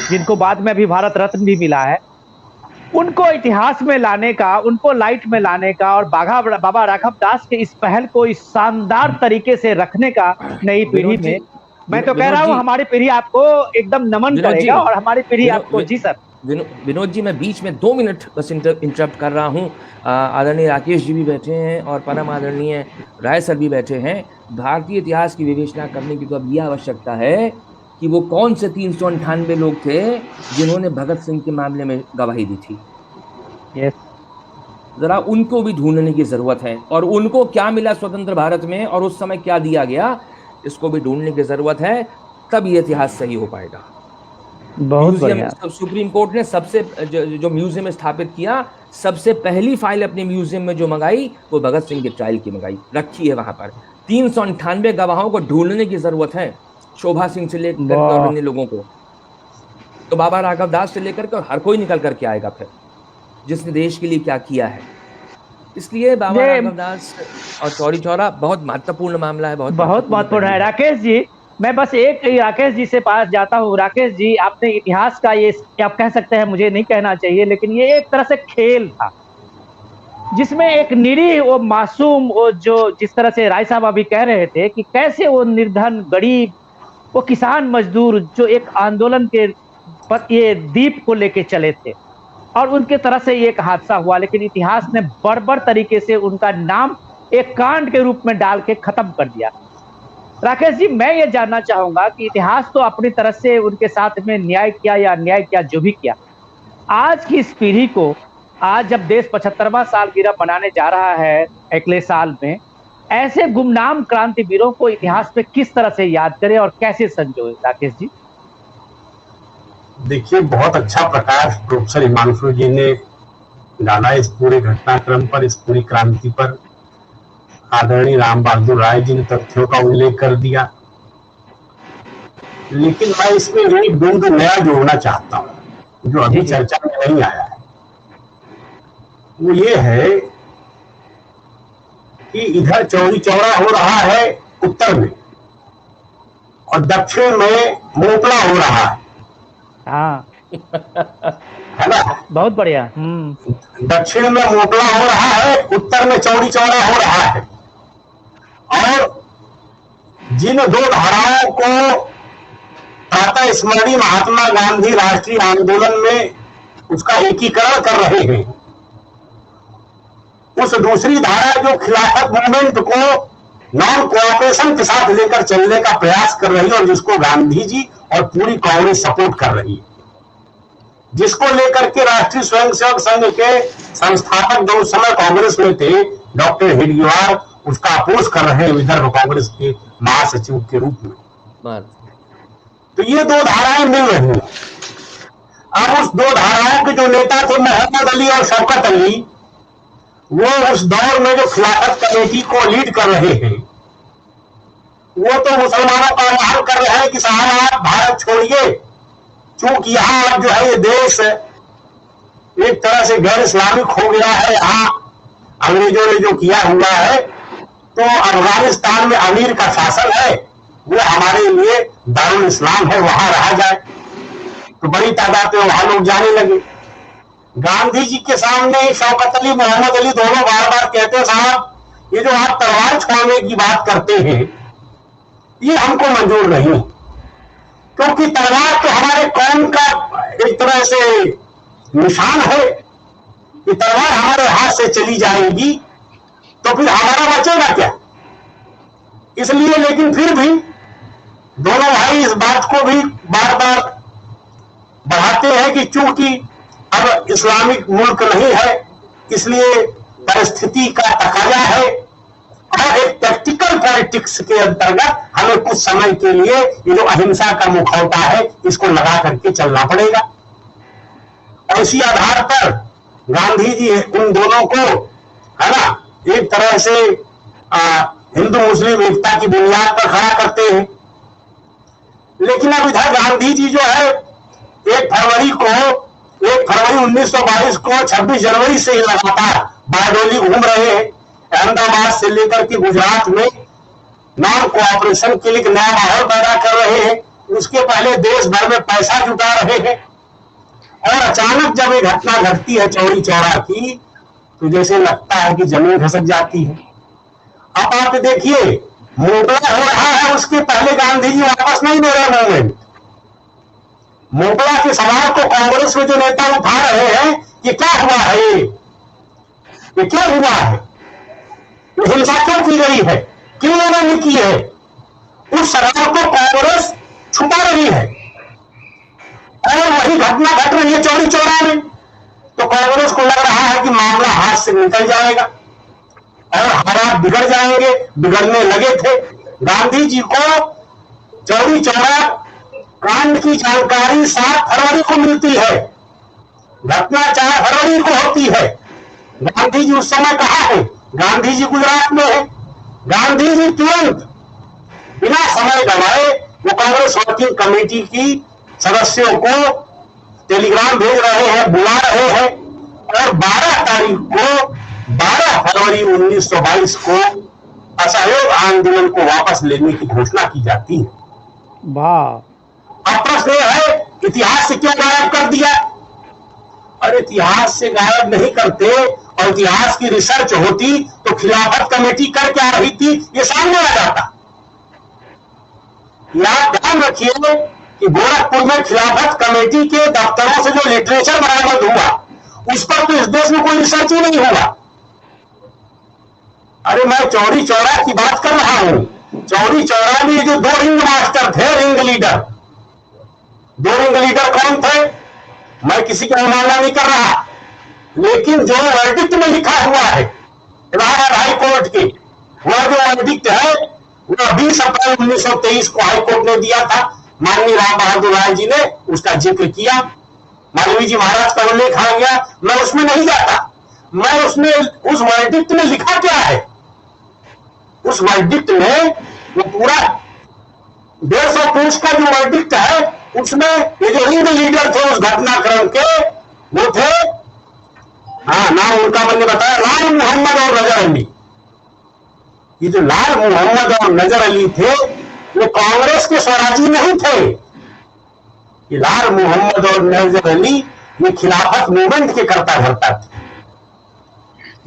S1: जिनको बाद में अभी भारत रत्न भी मिला है, उनको इतिहास में लाने का, उनको लाइट में लाने का और बाबा राघव दास के इस पहल को इस शानदार तरीके से रखने का नई पीढ़ी में, मैं तो कह रहा हूँ हमारी पीढ़ी आपको एकदम नमन करेगा और हमारी पीढ़ी आपको। जी सर।
S2: विनोद जी, मैं बीच में 2 मिनट बस इंटरप्ट कर रहा हूँ। आदरणीय राकेश जी भी बैठे हैं और परम आदरणीय राय सर भी बैठे हैं। भारतीय इतिहास की विवेचना करने की तो अब यह आवश्यकता है कि वो कौन से 398 लोग थे जिन्होंने भगत सिंह के मामले में गवाही दी थी। जरा उनको भी ढूंढने की जरूरत है, और उनको क्या मिला स्वतंत्र भारत में और उस समय क्या दिया गया, इसको भी ढूंढने की जरूरत है, तब ये इतिहास सही हो पाएगा।
S1: बहुत बढ़िया।
S2: सुप्रीम कोर्ट ने सबसे जो म्यूजियम में स्थापित किया, सबसे पहली फाइल अपने म्यूजियम में जो मंगाई वो भगत सिंह के ट्रायल की मंगाई, रखी है वहां पर। 398 गवाहों को ढूंढने की जरूरत है, शोभा सिंह से लेकर और अन्य लोगों को। तो बाबा राघव दास से लेकर के हर कोई निकल करके आएगा फिर, जिसने देश के लिए क्या किया है। इसलिए बाबा राघव दास और चौरी चौरा बहुत महत्वपूर्ण मामला है, बहुत
S1: महत्वपूर्ण है। राकेश जी, मैं बस एक राकेश जी से पास जाता हूँ। राकेश जी, आपने इतिहास का ये, आप कह सकते हैं, मुझे नहीं कहना चाहिए, लेकिन ये एक तरह से खेल था जिसमें एक निरीह, वो मासूम, वो जो जिस तरह से राय साहब अभी कह रहे थे कि कैसे वो निर्धन गरीब, वो किसान मजदूर जो एक आंदोलन के ये दीप को लेके चले थे, और उनके तरह से ये एक हादसा हुआ, लेकिन इतिहास ने बर्बर तरीके से उनका नाम एक कांड के रूप में डाल के खत्म कर दिया। राकेश जी, मैं ये जानना चाहूंगा कि इतिहास तो अपनी तरह से उनके साथ में न्याय किया या अन्याय किया, जो भी किया, आज की इस पीढ़ी को, आज जब देश 75वां सालगिरह मनाने जा रहा है अगले साल में, ऐसे गुमनाम क्रांतिवीरों को इतिहास पे किस तरह से याद करें और कैसे संजोए? राकेश जी।
S3: देखिए, बहुत अच्छा प्रकाश प्रोफेसर हिमांशु जी ने डाला इस पूरे घटनाक्रम पर, इस पूरी क्रांति पर। आदरणीय राम बहादुर राय जी ने तथ्यों का उल्लेख कर दिया, लेकिन मैं इसमें एक बिंदु नया जोड़ना चाहता हूं जो अभी चर्चा में नहीं आया है। वो ये है कि इधर चौरी चौरा हो रहा है उत्तर में, और दक्षिण में मोपला हो रहा है।
S1: हाँ,
S3: है ना?
S1: बहुत बढ़िया।
S3: दक्षिण में मोपला हो रहा है, उत्तर में चौरी चौरा हो रहा है। और जिन 2 धाराओं को प्रातः स्मरणीय महात्मा गांधी राष्ट्रीय आंदोलन में उसका एकीकरण कर रहे हैं, उस दूसरी धारा जो खिलाफत मूवमेंट को नॉन कोऑपरेशन के साथ लेकर चलने का प्रयास कर रही है, और जिसको गांधी जी और पूरी कांग्रेस सपोर्ट कर रही है, जिसको लेकर के राष्ट्रीय स्वयंसेवक संघ के संस्थापक जो उस समय कांग्रेस में थे, डॉक्टर हेडगेवार, उसका अपोज कर रहे हैं विदर्भ कांग्रेस के महासचिव के रूप में। तो ये 2 धाराएं मिल रही हैं। अब उस 2 धाराओं के जो नेता थे मोहम्मद अली और शौकत अली, वो उस दौर में जो खिलाफत कमेटी को लीड कर रहे हैं, वो तो मुसलमानों का आह्वान कर रहे हैं कि साहब आप भारत छोड़िए, क्योंकि यहाँ अब जो है ये देश एक तरह से गैर इस्लामिक हो गया है। यहाँ अंग्रेजों ने जो किया हुआ है, तो अफगानिस्तान में अमीर का शासन है, वो हमारे लिए दारुल इस्लाम है, वहां रहा जाए। तो बड़ी तादाद में वहां लोग जाने लगे। गांधी जी के सामने शौकत अली, मोहम्मद अली दोनों बार बार कहते हैं, साहब ये जो आप तलवार छोड़ने की बात करते हैं, ये हमको मंजूर नहीं, क्योंकि तलवार तो हमारे कौम का एक तरह से निशान है। ये तलवार हमारे हाथ से चली जाएगी तो फिर हमारा बचेगा क्या? इसलिए लेकिन फिर भी दोनों भाई इस बात को भी बार बार बढ़ाते हैं कि चूंकि अब इस्लामिक मुल्क नहीं है, इसलिए परिस्थिति का तकाजा है और एक टैक्टिकल पॉलिटिक्स के अंतर्गत हमें कुछ समय के लिए ये जो अहिंसा का मुखौटा है इसको लगा करके चलना पड़ेगा। और इसी आधार पर गांधी जी उन दोनों को, है ना, एक तरह से हिंदू मुस्लिम एकता की बुनियाद पर खड़ा करते हैं। लेकिन अब इधर गांधी जी जो है 1 फरवरी 1922 को 26 जनवरी से ही लगातार बारडोली घूम रहे हैं। अहमदाबाद से लेकर के गुजरात में नॉन कोऑपरेशन के लिए नया माहौल पैदा कर रहे हैं। उसके पहले देश भर में पैसा जुटा रहे हैं और अचानक जब ये घटना घटती है चौरी चौरा की, तो जैसे लगता है कि जमीन खसक जाती है। अब आप देखिए, मोकला हो रहा है, उसके पहले गांधी जी वापस नहीं ले रहे मूवमेंट। मोकला के सवाल को कांग्रेस में जो नेता उठा रहे हैं कि क्या हुआ है, ये क्या हुआ है, हिंसा क्यों की गई है, क्यों उन्होंने की है, उस सवाल को कांग्रेस छुपा रही है। और वही घटना घट रही है चौरी चौरा में, तो कांग्रेस को लग रहा है कि मामला हाथ से निकल जाएगा और हालात बिगड़ जाएंगे, बिगड़ने लगे थे। गांधी जी को चौरी चौरा कांड की जानकारी 7 फरवरी को मिलती है, घटना 4 फरवरी को होती है। गांधी जी उस समय कहाँ है? गांधी जी गुजरात में है। गांधी जी तुरंत बिना समय गंवाए वो कांग्रेस वर्किंग कमेटी की सदस्यों को टेलीग्राम भेज रहे हैं, बुला रहे हैं और 12 तारीख को 12 फरवरी 1922 को असहयोग आंदोलन को वापस लेने की घोषणा की जाती है।
S1: वाह!
S3: अब प्रश्न यह है, इतिहास से क्यों गायब कर दिया? और इतिहास से गायब नहीं करते और इतिहास की रिसर्च होती तो खिलाफत कमेटी कर क्या रही थी ये सामने आ जाता। यहां ध्यान रखिए कि गोरखपुर में खिलाफत कमेटी के दफ्तरों से जो लिटरेचर बरामद हुआ उस पर तो इस देश में कोई रिसर्च ही नहीं हुआ। अरे मैं चौरी चौरा की बात कर रहा हूं। चौरी चौरा में जो 2 रिंग मास्टर थे, रिंग लीडर, 2 रिंग लीडर कौन थे? मैं किसी की अवमानना नहीं कर रहा, लेकिन जो वर्डिक्ट में लिखा हुआ है इलाहाबाद हाई कोर्ट की, वह जो वर्डिक्ट है वह 20 अप्रैल 1923 को हाई कोर्ट ने दिया था। माननीय राम बहादुर राय जी ने उसका जिक्र किया, मालवीय जी महाराज का उल्लेख आ गया। मैं उसमें नहीं जाता, मैं उसमें उस वर्डिक्ट में लिखा क्या है, उस वर्डिक्ट में वो पूरा 150 पेज का जो वर्डिक्ट है उसमें ये जो रिंग लीडर थे उस घटनाक्रम के वो थे, हाँ नाम उनका मैंने बताया, लाल मोहम्मद और नजर अली। ये जो लाल मोहम्मद और नजर अली थे वो कांग्रेस के स्वराजी नहीं थे। ये लाल मोहम्मद और नजर अली ये खिलाफत मूवमेंट के करता धरता थे।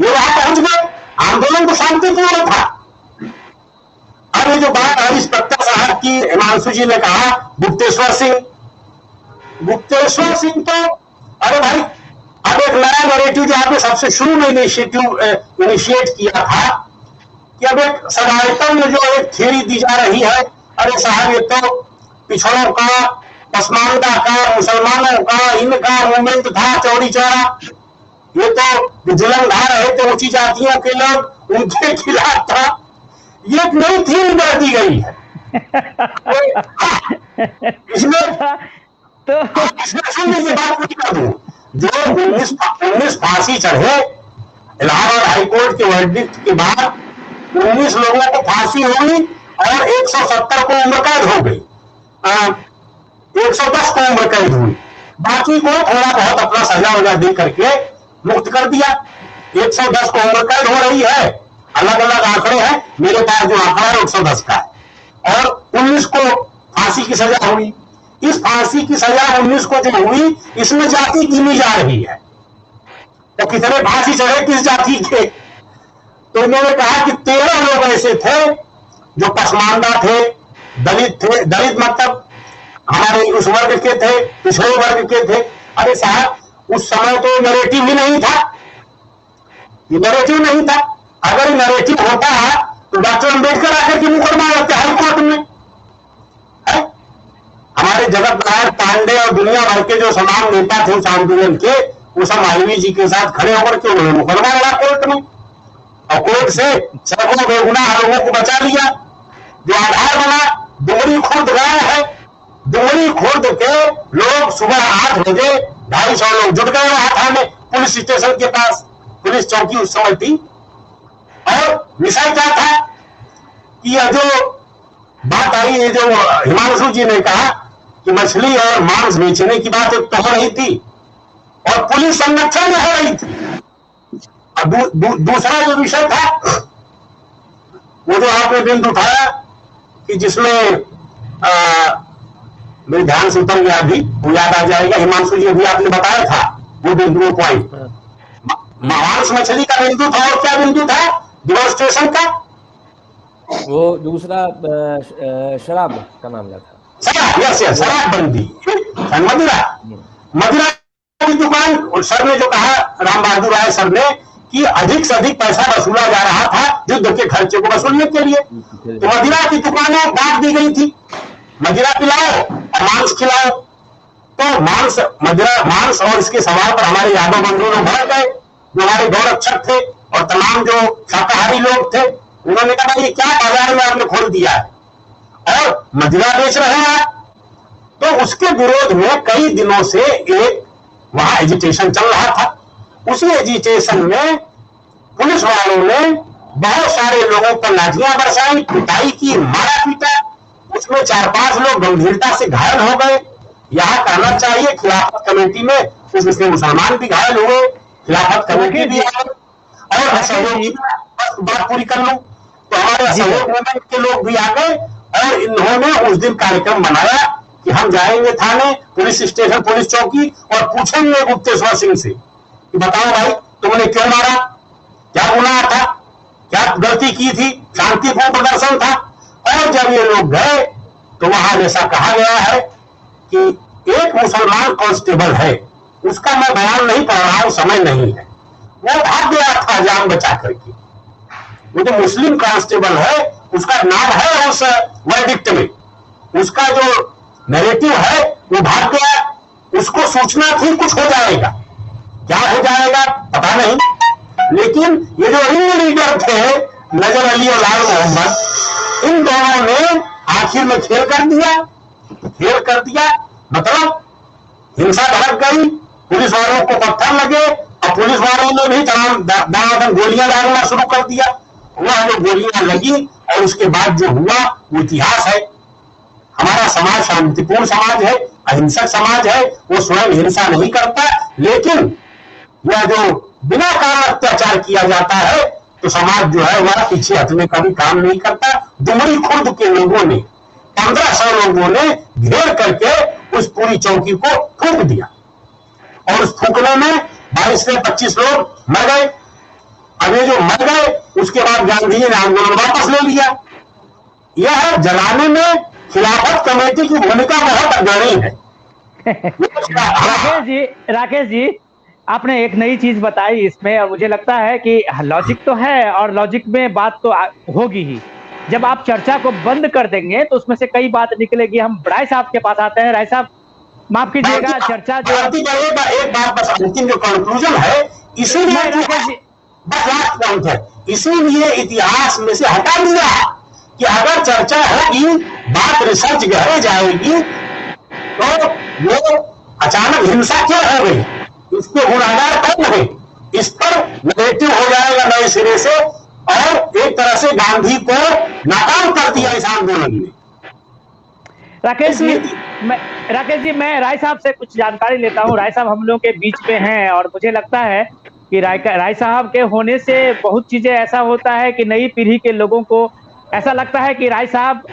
S3: ये वहां पहुंच गए, आंदोलन तो शांतिपूर्ण था। अब ये जो बात है इंस्पेक्टर साहब की, हिमांशु जी ने कहा गुप्तेश्वर सिंह तो अरे भाई, अब एक नया नैरेटिव जो आपने सबसे शुरू में इनिशिएट किया था कि अब एक सदायतन में जो एक थ्योरी दी जा रही है, अरे साहब ये तो पिछड़ों का, पसमानदा का, मुसलमानों का, इनका मूवमेंट था चौरी चौरा, ये तो जुलमधार है तो ऊंची जातियों के लोग उनके खिलाफ था। ये एक नई थीम कर दी गई है। इसमें सुन बात पूरी कर दूं, जो 19 फांसी चढ़े इलाहाबाद हाईकोर्ट के वर्डिक्ट के बाद 19 लोगों को फांसी हुई और 170 को उम्र कैद हो गई, 110 को उम्र कैद हुई, बाकी को थोड़ा बहुत अपना सजा वजा दे करके मुक्त कर दिया। 110 को उम्र कैद हो रही है, अलग अलग आंकड़े हैं, मेरे पास जो आंकड़ा है 110 का है, और 19 को फांसी की सजा हुई। इस फांसी की सजा 19 को जो हुई इसमें जाति गिनी जा रही है, तो कितने फांसी चढ़े किस जाति के? तो इन्होंने कहा कि 13 लोग ऐसे थे जो पसमानदा थे, दलित थे, दलित मतलब हमारे उस वर्ग के थे, पिछड़े वर्ग के थे। अरे साहब उस समय तो नैरेटिव ही नहीं था, ये नैरेटिव नहीं था। अगर नैरेटिव होता तो डॉक्टर अम्बेडकर आकर के मुकदमा लगता है हाईकोर्ट में है? हमारे जगत नारायण पांडे और दुनिया भर के जो समान नेता थे उस आंदोलन के, वो सब मालवीय जी के साथ खड़े होकर के उन्होंने मुकदमा लड़ा कोर्ट में, और कोर्ट से सैकड़ों बेगुनाह लोगों को बचा लिया। जो आधार बना डुमरी खुर्द गांव है, डुमरी खुर्द के लोग सुबह 8 बजे 250 लोग जुट गए वहां थाने पुलिस स्टेशन के पास, पुलिस चौकी उस समय थी। और विषय क्या था कि यह जो बात आई, ये जो हिमांशु जी ने कहा कि मछली और मांस बेचने की बात एक तो हो रही थी और पुलिस संरक्षण में हो रही थी। अब दूसरा जो विषय था वो जो आपने बिंदु उठाया कि जिसमें मेरे ध्यान से उतर गया, अभी वो याद आ जाएगा, हिमांशु जी अभी आपने बताया था वो बिंदु पॉइंट, मांस मछली का बिंदु था और क्या बिंदु था डिमॉन्स्ट्रेशन का,
S2: वो दूसरा शराब का मामला था,
S3: शराब, यस शराबबंदी, मदिरा की दुकान। सर ने जो कहा, राम बहादुर राय सर ने, कि अधिक से अधिक पैसा वसूला जा रहा था युद्ध के खर्चे को वसूलने के लिए, तो मदिरा की दुकानें बांट दी गई थी, मदिरा पिलाओ और मांस खिलाओ। तो मांस और इसके सवाल पर हमारे यादव बंधुओं लोग भड़क गए, जो हमारे गौरक्षक थे और तमाम जो शाकाहारी लोग थे, उन्होंने कहा ये क्या बाजार में आपने खोल दिया है और मदिरा बेच रहे हैं आप। तो उसके विरोध में कई दिनों से एक वहां एजिटेशन चल रहा था। उसी एजिटेशन में पुलिस वालों ने बहुत सारे लोगों पर लाठियां बरसाई, पिटाई की, मारा पीटा, उसमें 4-5 लोग गंभीरता से घायल हो गए। यहां कहना चाहिए खिलाफत कमेटी में कुछ इसमें मुसलमान भी घायल हुए, खिलाफत कमेटी भी आई और असहयोगी, बात पूरी कर लूं तो हमारे असहयोग मूवमेंट के लोग भी आ गए और इन्होंने उस दिन कार्यक्रम बनाया कि हम जाएंगे थाने, पुलिस स्टेशन, पुलिस चौकी और पूछेंगे गुप्तेश्वर सिंह से कि बताओ भाई तुमने क्यों मारा, क्या गुनाह था, क्या गलती की थी, शांतिपूर्ण प्रदर्शन था। और जब ये लोग गए तो वहां ऐसा कहा गया है कि एक मुसलमान कांस्टेबल है, उसका मैं बयान नहीं पढ़ रहा हूं, समय नहीं है, वो भाग गया था जान बचा करके। वो जो मुस्लिम कांस्टेबल है उसका नाम है उस वर्डिक्ट में, उसका जो नैरेटिव है वो भाग गया, उसको सूचना थी कुछ हो जाएगा, क्या हो जाएगा पता नहीं। लेकिन ये जो रिंग लीडर थे नजर अली और लाल मोहम्मद, इन दोनों ने आखिर में खेल कर दिया, मतलब हिंसा भड़क गई, पुलिस वालों को पत्थर लगे और पुलिस वालों ने भी तमाम गोलियां डालना शुरू कर दिया। वह जो गोलियां लगी और उसके बाद जो हुआ वो इतिहास है। हमारा समाज शांतिपूर्ण समाज है, अहिंसक समाज है, वो स्वयं हिंसा नहीं करता, लेकिन यह जो बिना कारण अत्याचार किया जाता है तो समाज जो है वह पीछे हटने का भी काम नहीं करता। डुमरी खुर्द के लोगों ने 1500 लोगों ने घेर करके उस पूरी चौकी को फूंक दिया और उस फूंकने में 22 से 25 लोग मर गए। अब ये जो मर गए उसके बाद गांधी जी ने आंदोलन वापस ले लिया। यह जलाने में खिलाफत कमेटी की भूमिका बहुत अग्रणी है।
S1: राकेश जी आपने एक नई चीज बताई इसमें, और मुझे लगता है कि लॉजिक तो है और लॉजिक में बात तो होगी ही। जब आप चर्चा को बंद कर देंगे तो उसमें से कई बात निकलेगी। हम राय साहब के पास आते हैं। राय साहब माफ कीजिएगा, चर्चा जो
S3: एक बात बस अंतिम जो कंक्लूजन है, इसीलिए इतिहास में से हटा दिया कि अगर चर्चा होगी, बात रिसर्च गहरे जाएगी तो वो अचानक हिंसा क्यों हो गई, इसके गुनाहगार कौन है, इस पर नेगेटिव हो जाएगा नए सिरे से और एक तरह से गांधी को नाकाम कर दिया इस आंदोलन ने।
S1: राकेश जी मैं राय साहब से कुछ जानकारी लेता हूं। राय साहब हम लोगों के बीच में हैं और मुझे लगता है कि राय साहब के होने से बहुत चीजें ऐसा होता है कि नई पीढ़ी के लोगों को ऐसा लगता है कि राय साहब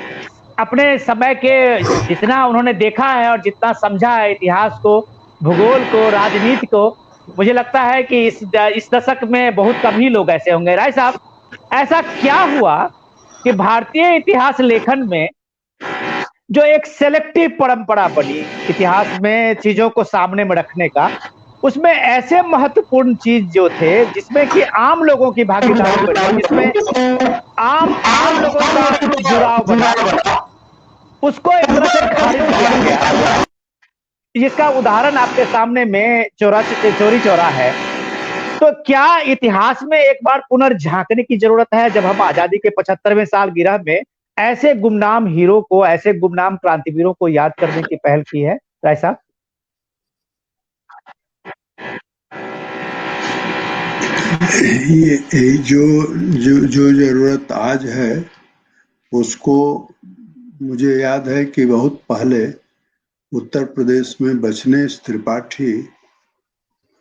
S1: अपने समय के जितना उन्होंने देखा है और जितना समझा है इतिहास को, भूगोल को, राजनीति को, मुझे लगता है कि इस दशक में बहुत कम ही लोग ऐसे होंगे। राय साहब ऐसा क्या हुआ कि भारतीय इतिहास लेखन में जो एक सेलेक्टिव परंपरा बनी इतिहास में चीजों को सामने में रखने का, उसमें ऐसे महत्वपूर्ण चीज जो थे जिसमें कि आम लोगों की भागीदारी बढ़ी, जिसमें आम लोगों का जुड़ाव बढ़ा, उसको एक तरह से खारिज किया गया। जिसका उदाहरण आपके सामने में चौरी चौरा है। तो क्या इतिहास में एक बार पुनर्झांकने की जरूरत है, जब हम आजादी के 75वें सालगिरह में ऐसे गुमनाम हीरो को, ऐसे गुमनाम क्रांतिवीरों को याद करने की पहल की है? राय साहब,
S4: ये जो जो जो जरूरत आज है उसको मुझे याद है कि बहुत पहले उत्तर प्रदेश में बचनेश त्रिपाठी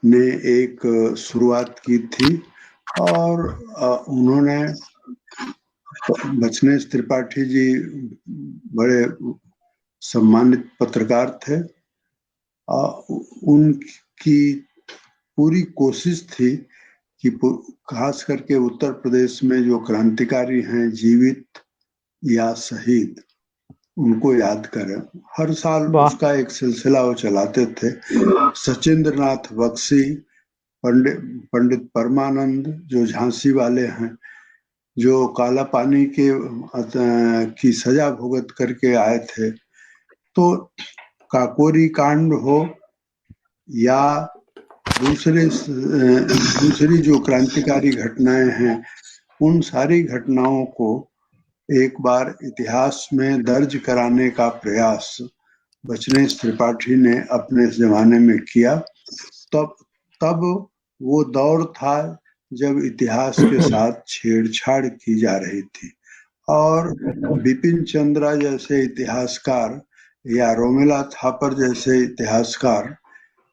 S4: ने एक शुरुआत की थी और उन्होंने, बचनेश त्रिपाठी जी बड़े सम्मानित पत्रकार थे। उनकी पूरी कोशिश थी कि खास करके उत्तर प्रदेश में जो क्रांतिकारी हैं, जीवित या शहीद, उनको याद करें। हर साल उसका एक सिलसिला वो चलाते थे। सचिंद्र नाथ बख्शी, पंडित परमानंद जो झांसी वाले हैं, जो काला पानी की सजा भुगत करके आए थे। तो काकोरी कांड हो या दूसरी जो क्रांतिकारी घटनाएं हैं, उन सारी घटनाओं को एक बार इतिहास में दर्ज कराने का प्रयास बचनेश त्रिपाठी ने अपने जमाने में किया। तब वो दौर था जब इतिहास के साथ छेड़छाड़ की जा रही थी और बिपिन चंद्रा जैसे इतिहासकार या रोमिला थापर जैसे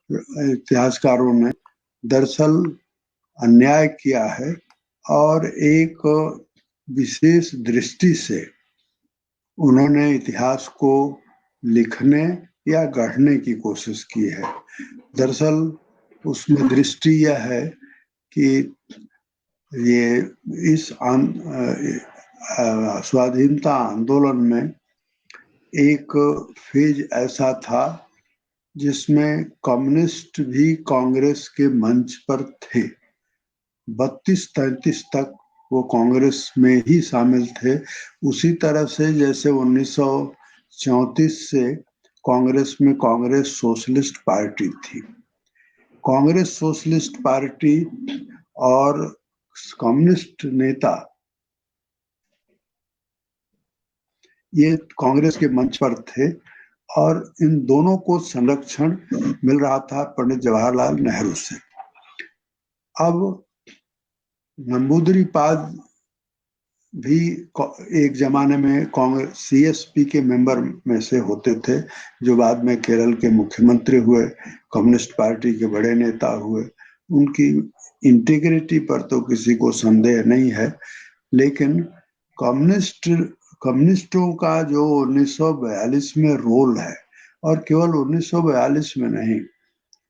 S4: इतिहासकारों ने दरअसल अन्याय किया है और एक विशेष दृष्टि से उन्होंने इतिहास को लिखने या गढ़ने की कोशिश की है। दरअसल उसमें दृष्टि यह है कि ये इस स्वाधीनता आंदोलन में एक फेज ऐसा था जिसमें कम्युनिस्ट भी कांग्रेस के मंच पर थे। 32-33 तक वो कांग्रेस में ही शामिल थे। उसी तरह से जैसे 1934 से कांग्रेस में कांग्रेस सोशलिस्ट पार्टी थी। कांग्रेस सोशलिस्ट पार्टी और कम्युनिस्ट नेता ये कांग्रेस के मंच पर थे और इन दोनों को संरक्षण मिल रहा था पंडित जवाहरलाल नेहरू से। अब नंबूदरी पाद भी एक जमाने में कांग्रेस सीएसपी के मेंबर में से होते थे, जो बाद में केरल के मुख्यमंत्री हुए, कम्युनिस्ट पार्टी के बड़े नेता हुए। उनकी इंटीग्रिटी पर तो किसी को संदेह नहीं है, लेकिन कम्युनिस्टों का जो 1942 में रोल है, और केवल 1942 में नहीं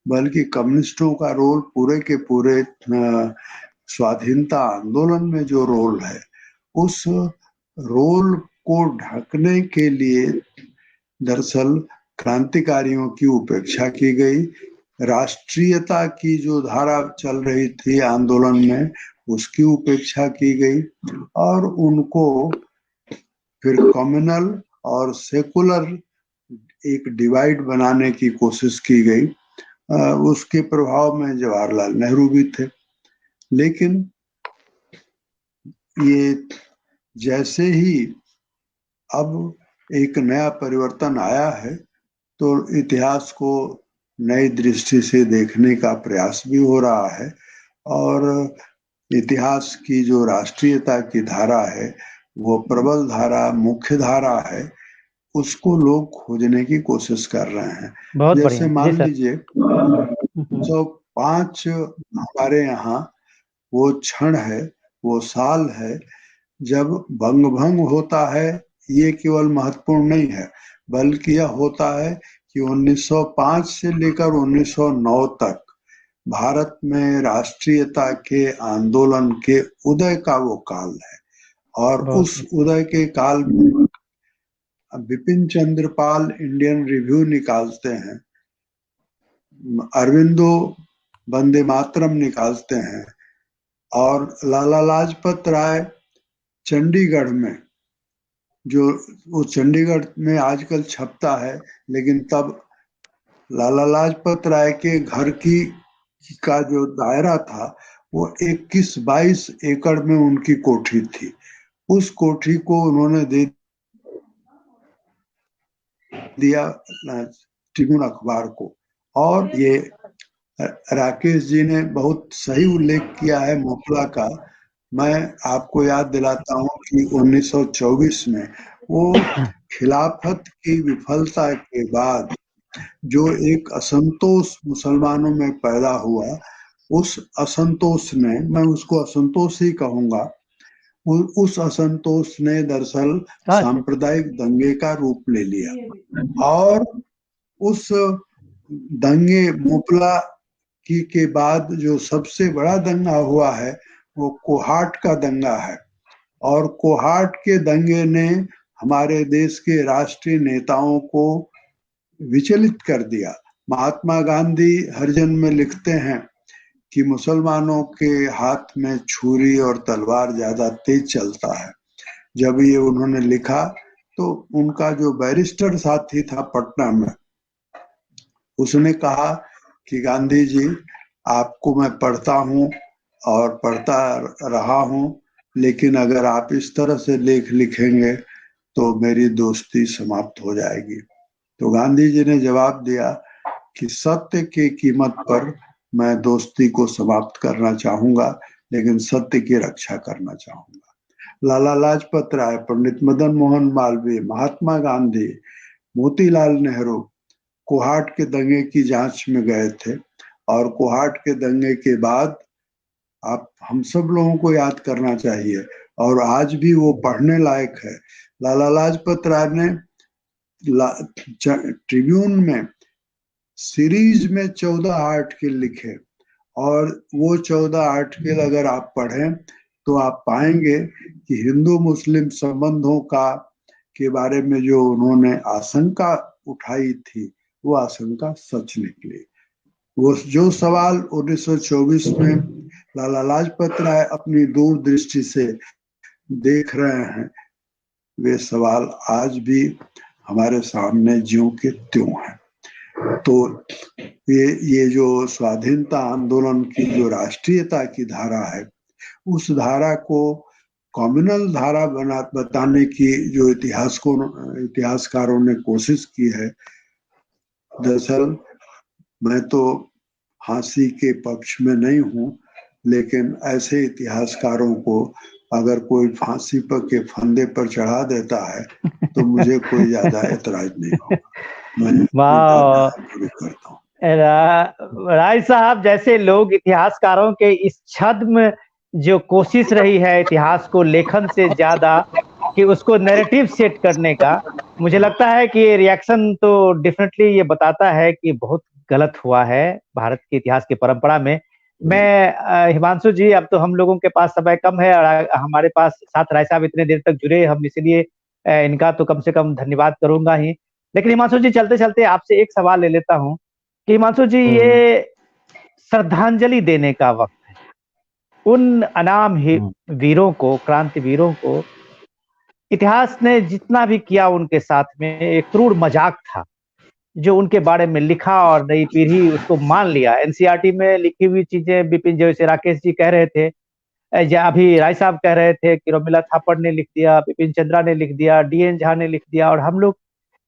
S4: बल्कि कम्युनिस्टों का रोल पूरे के पूरे स्वाधीनता आंदोलन में जो रोल है, उस रोल को ढकने के लिए दरअसल क्रांतिकारियों की उपेक्षा की गई। राष्ट्रीयता की जो धारा चल रही थी आंदोलन में, उसकी उपेक्षा की गई और उनको फिर कम्युनल और सेकुलर एक डिवाइड बनाने की कोशिश की गई। उसके प्रभाव में जवाहरलाल नेहरू भी थे। लेकिन ये जैसे ही अब एक नया परिवर्तन आया है, तो इतिहास को नई दृष्टि से देखने का प्रयास भी हो रहा है और इतिहास की जो राष्ट्रीयता की धारा है, वो प्रबल धारा, मुख्य धारा है, उसको लोग खोजने की कोशिश कर रहे हैं। जैसे मान लीजिए 1905 हमारे यहाँ वो क्षण है, वो साल है जब बंग भंग होता है। ये केवल महत्वपूर्ण नहीं है, बल्कि यह होता है कि 1905 से लेकर 1909 तक भारत में राष्ट्रीयता के आंदोलन के उदय का वो काल है। और उस उदय के काल में बिपिन चंद्र पाल इंडियन रिव्यू निकालते हैं अरविंदो वंदे मातरम निकालते हैं और लाला लाजपत राय चंडीगढ़ में, जो वो चंडीगढ़ में आजकल छपता है, लेकिन तब लाला लाजपत राय के घर का जो दायरा था वो 21-22 एकड़ में उनकी कोठी थी। उस कोठी को उन्होंने दे दिया ट्रिब्यून अखबार को। और ये राकेश जी ने बहुत सही उल्लेख किया है मोपला का। मैं आपको याद दिलाता हूँ कि 1924 में वो खिलाफत की विफलता के बाद जो एक असंतोष मुसलमानों में पैदा हुआ, उस असंतोष ने, मैं उसको असंतोष ही कहूंगा, उस असंतोष ने दरअसल सांप्रदायिक दंगे का रूप ले लिया। और उस दंगे मोपला के बाद जो सबसे बड़ा दंगा हुआ है वो कोहाट का दंगा है। और कोहाट के दंगे ने हमारे देश के राष्ट्रीय नेताओं को विचलित कर दिया। महात्मा गांधी हरिजन में लिखते हैं कि मुसलमानों के हाथ में छुरी और तलवार ज्यादा तेज चलता है। जब ये उन्होंने लिखा तो उनका जो बैरिस्टर साथी था पटना में, उसने कहा कि गांधी जी, आपको मैं पढ़ता हूँ और पढ़ता रहा हूँ, लेकिन अगर आप इस तरह से लेख लिखेंगे तो मेरी दोस्ती समाप्त हो जाएगी। तो गांधी जी ने जवाब दिया कि सत्य की कीमत पर मैं दोस्ती को समाप्त करना चाहूंगा, लेकिन सत्य की रक्षा करना चाहूंगा। लाला लाजपत राय, पंडित मदन मोहन मालवीय, महात्मा गांधी, मोतीलाल नेहरू कोहाट के दंगे की जांच में गए थे। और कोहाट के दंगे के बाद आप हम सब लोगों को याद करना चाहिए, और आज भी वो पढ़ने लायक है। लाला लाजपत राय ने ट्रिब्यून में सीरीज में 14 आर्टिकल लिखे, और वो 14 आर्टिकल अगर आप पढ़ें तो आप पाएंगे कि हिंदू मुस्लिम संबंधों के बारे में जो उन्होंने आशंका उठाई थी वो आशंका सच निकली। वो जो सवाल 1924 में लाला लाजपत राय अपनी दूरदृष्टि से देख रहे हैं, वे सवाल आज भी हमारे सामने ज्यों के त्यों हैं। तो ये जो स्वाधीनता आंदोलन की जो राष्ट्रीयता की धारा है, उस धारा को कम्युनल धारा बताने की जो इतिहासकारों ने कोशिश की है, दरअसल मैं तो फांसी के पक्ष में नहीं हूँ, लेकिन ऐसे इतिहासकारों को अगर कोई फांसी पर के फंदे पर चढ़ा देता है तो मुझे कोई ज्यादा एतराज नहीं होगा। करता हूँ।
S1: राय साहब जैसे लोग, इतिहासकारों के इस छद्म जो कोशिश रही है इतिहास को लेखन से ज्यादा कि उसको नैरेटिव सेट करने का, मुझे लगता है कि ये रिएक्शन तो डेफिनेटली ये बताता है कि बहुत गलत हुआ है भारत के इतिहास की परंपरा में। मैं हिमांशु जी, अब तो हम लोगों के पास समय कम है और हमारे पास साथ राय साहब इतने देर तक जुड़े, हम इसलिए इनका तो कम से कम धन्यवाद करूंगा ही। लेकिन हिमांशु जी, चलते चलते आपसे एक सवाल ले लेता हूं कि हिमांशु जी, ये श्रद्धांजलि देने का वक्त है उन अनाम वीरों को, क्रांति वीरों को। इतिहास ने जितना भी किया उनके साथ में एक क्रूर मजाक था जो उनके बारे में लिखा, और नई पीढ़ी उसको मान लिया। एनसीईआरटी में लिखी हुई चीजें, विपिन, जैसे राकेश जी कह रहे थे, या अभी राय साहब कह रहे थे कि रोमिला थापड़ ने लिख दिया, विपिन चंद्रा ने लिख दिया, डीएन झा ने लिख दिया, और हम लोग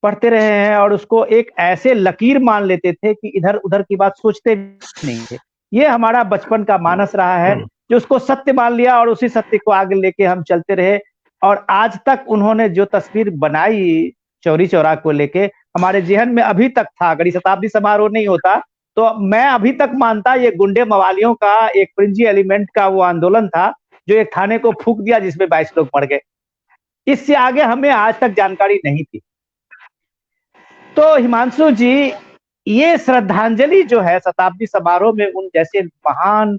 S1: पढ़ते रहे हैं और उसको एक ऐसे लकीर मान लेते थे कि इधर उधर की बात सोचते नहीं थे। ये हमारा बचपन का मानस रहा है जो उसको सत्य मान लिया और उसी सत्य को आगे लेके हम चलते रहे। और आज तक उन्होंने जो तस्वीर बनाई चौरी चौरा को लेके हमारे जेहन में अभी तक था। अगर शताब्दी समारोह नहीं होता तो मैं अभी तक मानता ये गुंडे मवालियों का एक फ्रिंजी एलिमेंट का वो आंदोलन था जो एक थाने को फूंक दिया जिसमें 22 लोग मर गए। इससे आगे हमें आज तक जानकारी नहीं थी। तो हिमांशु जी, ये श्रद्धांजलि जो है शताब्दी समारोह में उन जैसे महान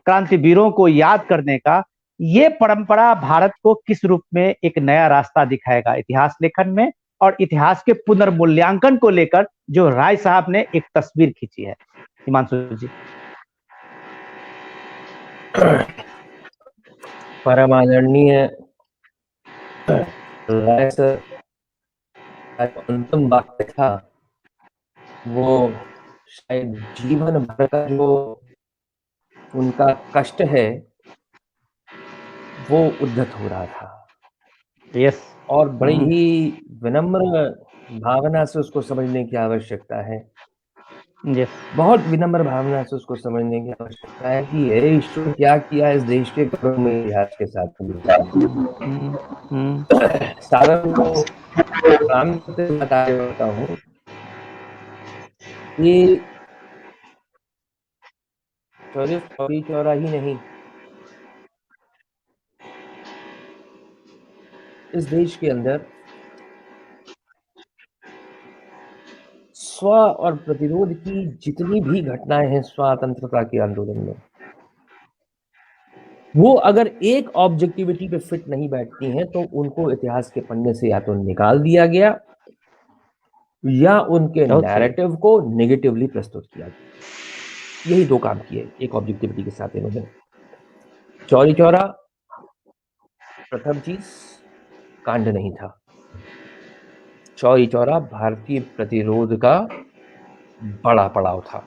S1: क्रांतिवीरों को याद करने का, ये परंपरा भारत को किस रूप में एक नया रास्ता दिखाएगा इतिहास लेखन में और इतिहास के पुनर्मूल्यांकन को लेकर जो राय साहब ने एक तस्वीर खींची है? हिमांशु जी।
S2: परम आदरणीय राय सर अंतिम वाक्य था वो शायद जीवन भर का जो उनका कष्ट है वो उद्धत हो रहा था।
S1: यस।
S2: और बड़ी ही विनम्र भावना से उसको समझने की आवश्यकता है।
S1: यस।
S2: बहुत विनम्र भावना से उसको समझने की आवश्यकता है कि हे ईश्वर क्या किया इस देश के घरों में इतिहास के साथ। सारण को प्रणाम करते बताता हूँ कि सिर्फ चौरी चौरा ही नहीं, इस देश के अंदर स्व और प्रतिरोध की जितनी भी घटनाएं हैं स्वतंत्रता के आंदोलन में, वो अगर एक ऑब्जेक्टिविटी पे फिट नहीं बैठती हैं तो उनको इतिहास के पन्ने से या तो निकाल दिया गया या उनके नैरेटिव को नेगेटिवली प्रस्तुत किया गया। यही दो काम किए एक ऑब्जेक्टिविटी के साथ इन्होंने। चौरी चौरा प्रथम चीज कांड नहीं था, चौरी चौरा भारतीय प्रतिरोध का बड़ा पड़ाव था।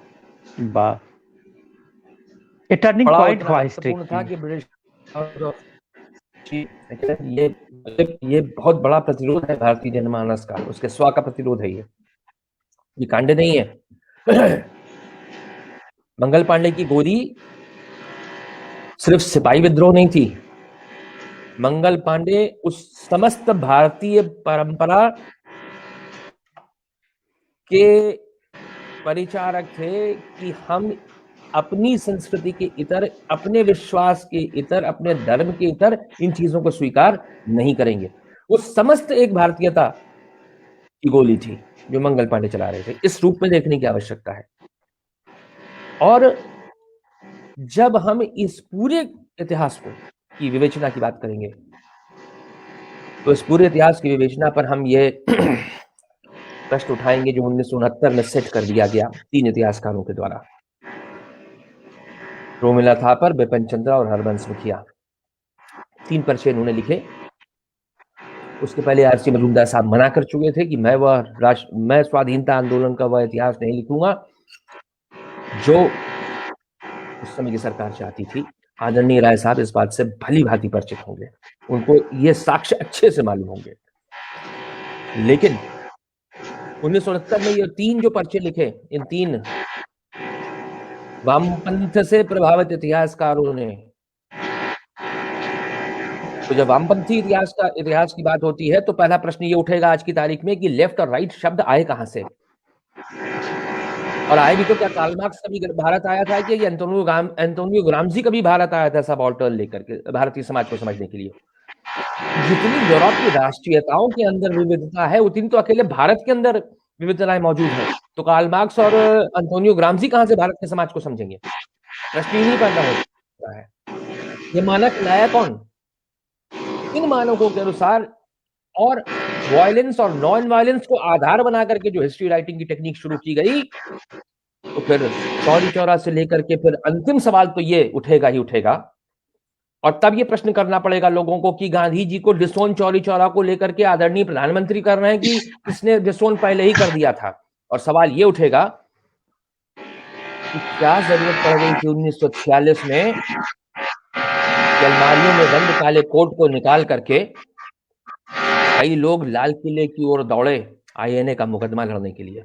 S1: टर्निंग पॉइंट हुआ हिस्ट्री
S2: था कि ब्रिटिश ये बहुत बड़ा प्रतिरोध है भारतीय जनमानस का, उसके स्व का प्रतिरोध है ये कांड नहीं है। मंगल पांडे की गोली सिर्फ सिपाही विद्रोह नहीं थी, मंगल पांडे उस समस्त भारतीय परंपरा के परिचारक थे कि हम अपनी संस्कृति के इतर, अपने विश्वास के इतर, अपने धर्म के इतर इन चीजों को स्वीकार नहीं करेंगे। वो समस्त एक भारतीयता की गोली थी जो मंगल पांडे चला रहे थे। इस रूप में देखने की आवश्यकता है। और जब हम इस पूरे इतिहास को की विवेचना की बात करेंगे तो इस पूरे इतिहास की विवेचना पर हम ये प्रश्न उठाएंगे जो 1969 में सेट कर दिया गया 3 इतिहासकारों के द्वारा, रोमिला थापर, बिपिन चंद्रा और हरबंस मुखिया। 3 पर्चे उन्होंने लिखे। उसके पहले आरसी मजूमदार साहब मना कर चुके थे कि मैं स्वाधीनता आंदोलन का वह इतिहास नहीं लिखूंगा जो उस समय की सरकार चाहती थी। आदरणीय राय साहब इस बात से भली भांति परिचित होंगे, उनको ये साक्ष्य अच्छे से मालूम होंगे। लेकिन 1969 में ये 3 जो पर्चे लिखे, इन 3 वामपंथ से प्रभावित इतिहासकारों ने, तो जब वामपंथी इतिहास की बात होती है तो पहला प्रश्न ये उठेगा आज की तारीख में कि लेफ्ट और राइट शब्द आए कहां से, और आए भी तो क्या कार्ल मार्क्स कभी भारत आया था कि एंटोनियो ग्राम्जी कभी भारत आया था सबऑल्टर्न लेकर के भारतीय समाज को समझने के लिए। जितनी यूरोप की राष्ट्रीयताओं के अंदर विविधता है उतनी तो अकेले भारत के अंदर विविधताएं मौजूद है। तो कार्ल मार्क्स और एंटोनियो ग्राम्जी कहां से भारत के समाज को समझेंगे? प्रश्न ही नहीं पैदा होता है। ये मानक लाया कौन? इन मानकों के अनुसार और वायलेंस और नॉन वायलेंस को आधार बना करके जो हिस्ट्री राइटिंग की टेक्निक शुरू की गई, तो फिर चौरी चौरा से लेकर के फिर अंतिम सवाल तो ये उठेगा ही उठेगा। और तब ये प्रश्न करना पड़ेगा लोगों को कि गांधी जी को डिसोन चौरी चौरा को लेकर के आदरणीय प्रधानमंत्री कर रहे हैं कि किसने डिसोन पहले ही कर दिया था। और सवाल ये उठेगा कि क्या जरूरत पड़ गई थी 1946 में अलमारियों में बंद काले कोट को निकाल करके कई लोग लाल किले की ओर दौड़े आईएनए का मुकदमा लड़ने के लिए।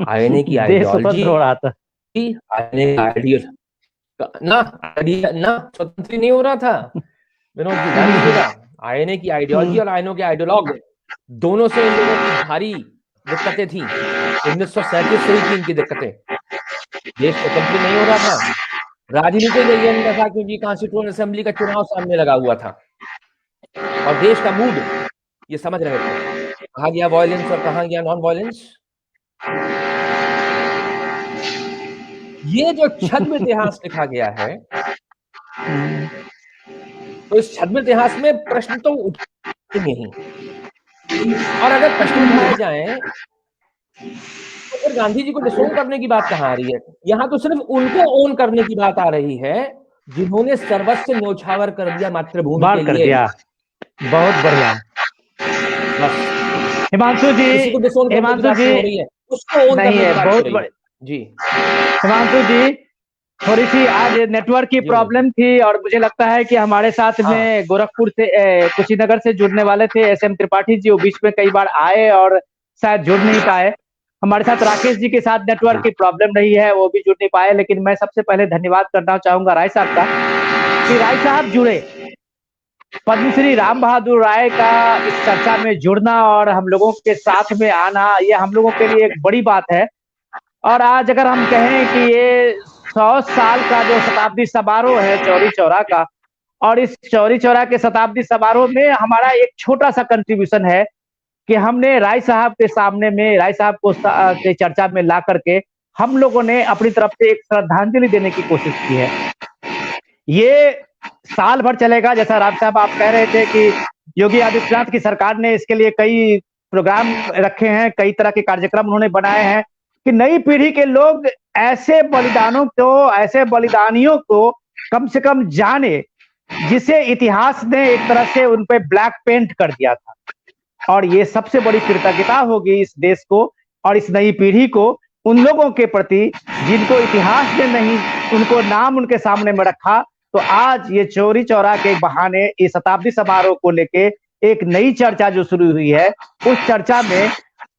S2: आईएनए की आइडियोलॉजी हो रहा था, आईएनए का आइडियल ना स्वतंत्र नहीं हो रहा था। विनोद जी ध्यान दीजिएगा, आईएनए की आइडियोलॉजी और आईएनए के आइडियोलॉग दोनों से इन लोगों की भारी दिक्कतें थी। 1937 से ही थी इनकी दिक्कतें। देश स्वतंत्र नहीं हो रहा था, राजनीतिक एजेंडा था क्योंकि कॉन्स्टिट्यूएंट असेंबली का चुनाव सामने लगा हुआ था और देश का मूड ये समझ रहे थे। कहा गया वायलेंस और कहा गया नॉन वायलेंस। ये जो छद्म इतिहास लिखा गया है, तो इस छद्म इतिहास में प्रश्न तो उठेंगे ही। और अगर प्रश्न उठाए जाएं तो फिर गांधी जी को डिसोन करने की बात कहाँ आ रही है? यहाँ तो सिर्फ उनको ओन करने की बात आ रही है जिन्होंने सर्वस्व न्योछावर कर दिया मातृभूमि के लिए।
S1: बहुत बढ़िया।
S2: बस
S1: हिमांशु जी,
S2: हिमांशु जी हो रही है, उसको ओन
S1: नहीं
S2: करने
S1: है,
S2: की बात
S1: बहुत
S2: हो रही है। जी
S1: हिमांशु जी, थोड़ी सी आज नेटवर्क की प्रॉब्लम थी और मुझे लगता है कि हमारे साथ में गोरखपुर से कुशीनगर से जुड़ने वाले थे SM त्रिपाठी जी, वो बीच में कई बार आए और शायद जुड़ नहीं पाए। हमारे साथ राकेश जी के साथ नेटवर्क की प्रॉब्लम रही है, वो भी जुड़ नहीं पाए। लेकिन मैं सबसे पहले धन्यवाद करना चाहूंगा राय साहब का कि राय साहब जुड़े। पद्मश्री राम बहादुर राय का इस चर्चा में जुड़ना और हम लोगों के साथ में आना, ये हम लोगों के लिए एक बड़ी बात है। और आज अगर हम कहें कि ये 100 साल का जो शताब्दी समारोह है चौरी चौरा का, और इस चौरी चौरा के शताब्दी समारोह में हमारा एक छोटा सा कंट्रीब्यूशन है कि हमने राय साहब के सामने में राय साहब को के चर्चा में ला करके हम लोगों ने अपनी तरफ से एक श्रद्धांजलि देने की कोशिश की है। ये साल भर चलेगा, जैसा राम साहब आप कह रहे थे कि योगी आदित्यनाथ की सरकार ने इसके लिए कई प्रोग्राम रखे हैं, कई तरह के कार्यक्रम उन्होंने बनाए हैं कि नई पीढ़ी के लोग ऐसे बलिदानों को, ऐसे बलिदानियों को कम से कम जाने जिसे इतिहास ने एक तरह से उन पे ब्लैक पेंट कर दिया था। और ये सबसे बड़ी कृतज्ञता होगी इस देश को और इस नई पीढ़ी को उन लोगों के प्रति जिनको इतिहास ने नहीं उनको नाम उनके सामने में रखा। तो आज ये चौरी चौरा के बहाने इस शताब्दी समारोह को लेके एक नई चर्चा जो शुरू हुई है, उस चर्चा में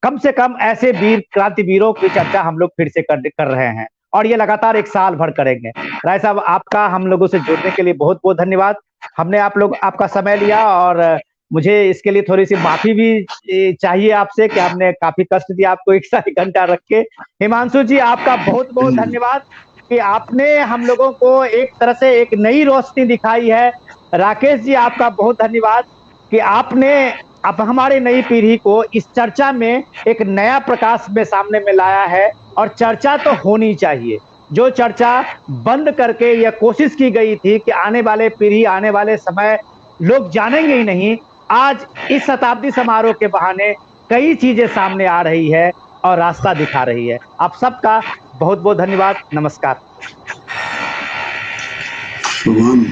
S1: कम से कम ऐसे वीर क्रांतिवीरों की चर्चा हम लोग फिर से कर रहे हैं और ये लगातार एक साल भर करेंगे। राय साहब, आपका हम लोगों से जुड़ने के लिए बहुत बहुत धन्यवाद। हमने आपका समय लिया और मुझे इसके लिए थोड़ी सी माफी भी चाहिए आपसे कि हमने काफी कष्ट दिया आपको 1 घंटा रख के। हिमांशु जी, आपका बहुत बहुत धन्यवाद कि आपने हम लोगों को एक तरह से एक नई रोशनी दिखाई है। राकेश जी, आपका बहुत धन्यवाद कि आपने अब हमारी नई पीढ़ी को इस चर्चा में एक नया प्रकाश में सामने में लाया है। और चर्चा तो होनी चाहिए, जो चर्चा बंद करके यह कोशिश की गई थी कि आने वाले पीढ़ी, आने वाले समय लोग जानेंगे ही नहीं, आज इस शताब्दी समारोह के बहाने कई चीजें सामने आ रही है और रास्ता दिखा रही है। आप सबका बहुत बहुत धन्यवाद। नमस्कार।
S4: शुभम।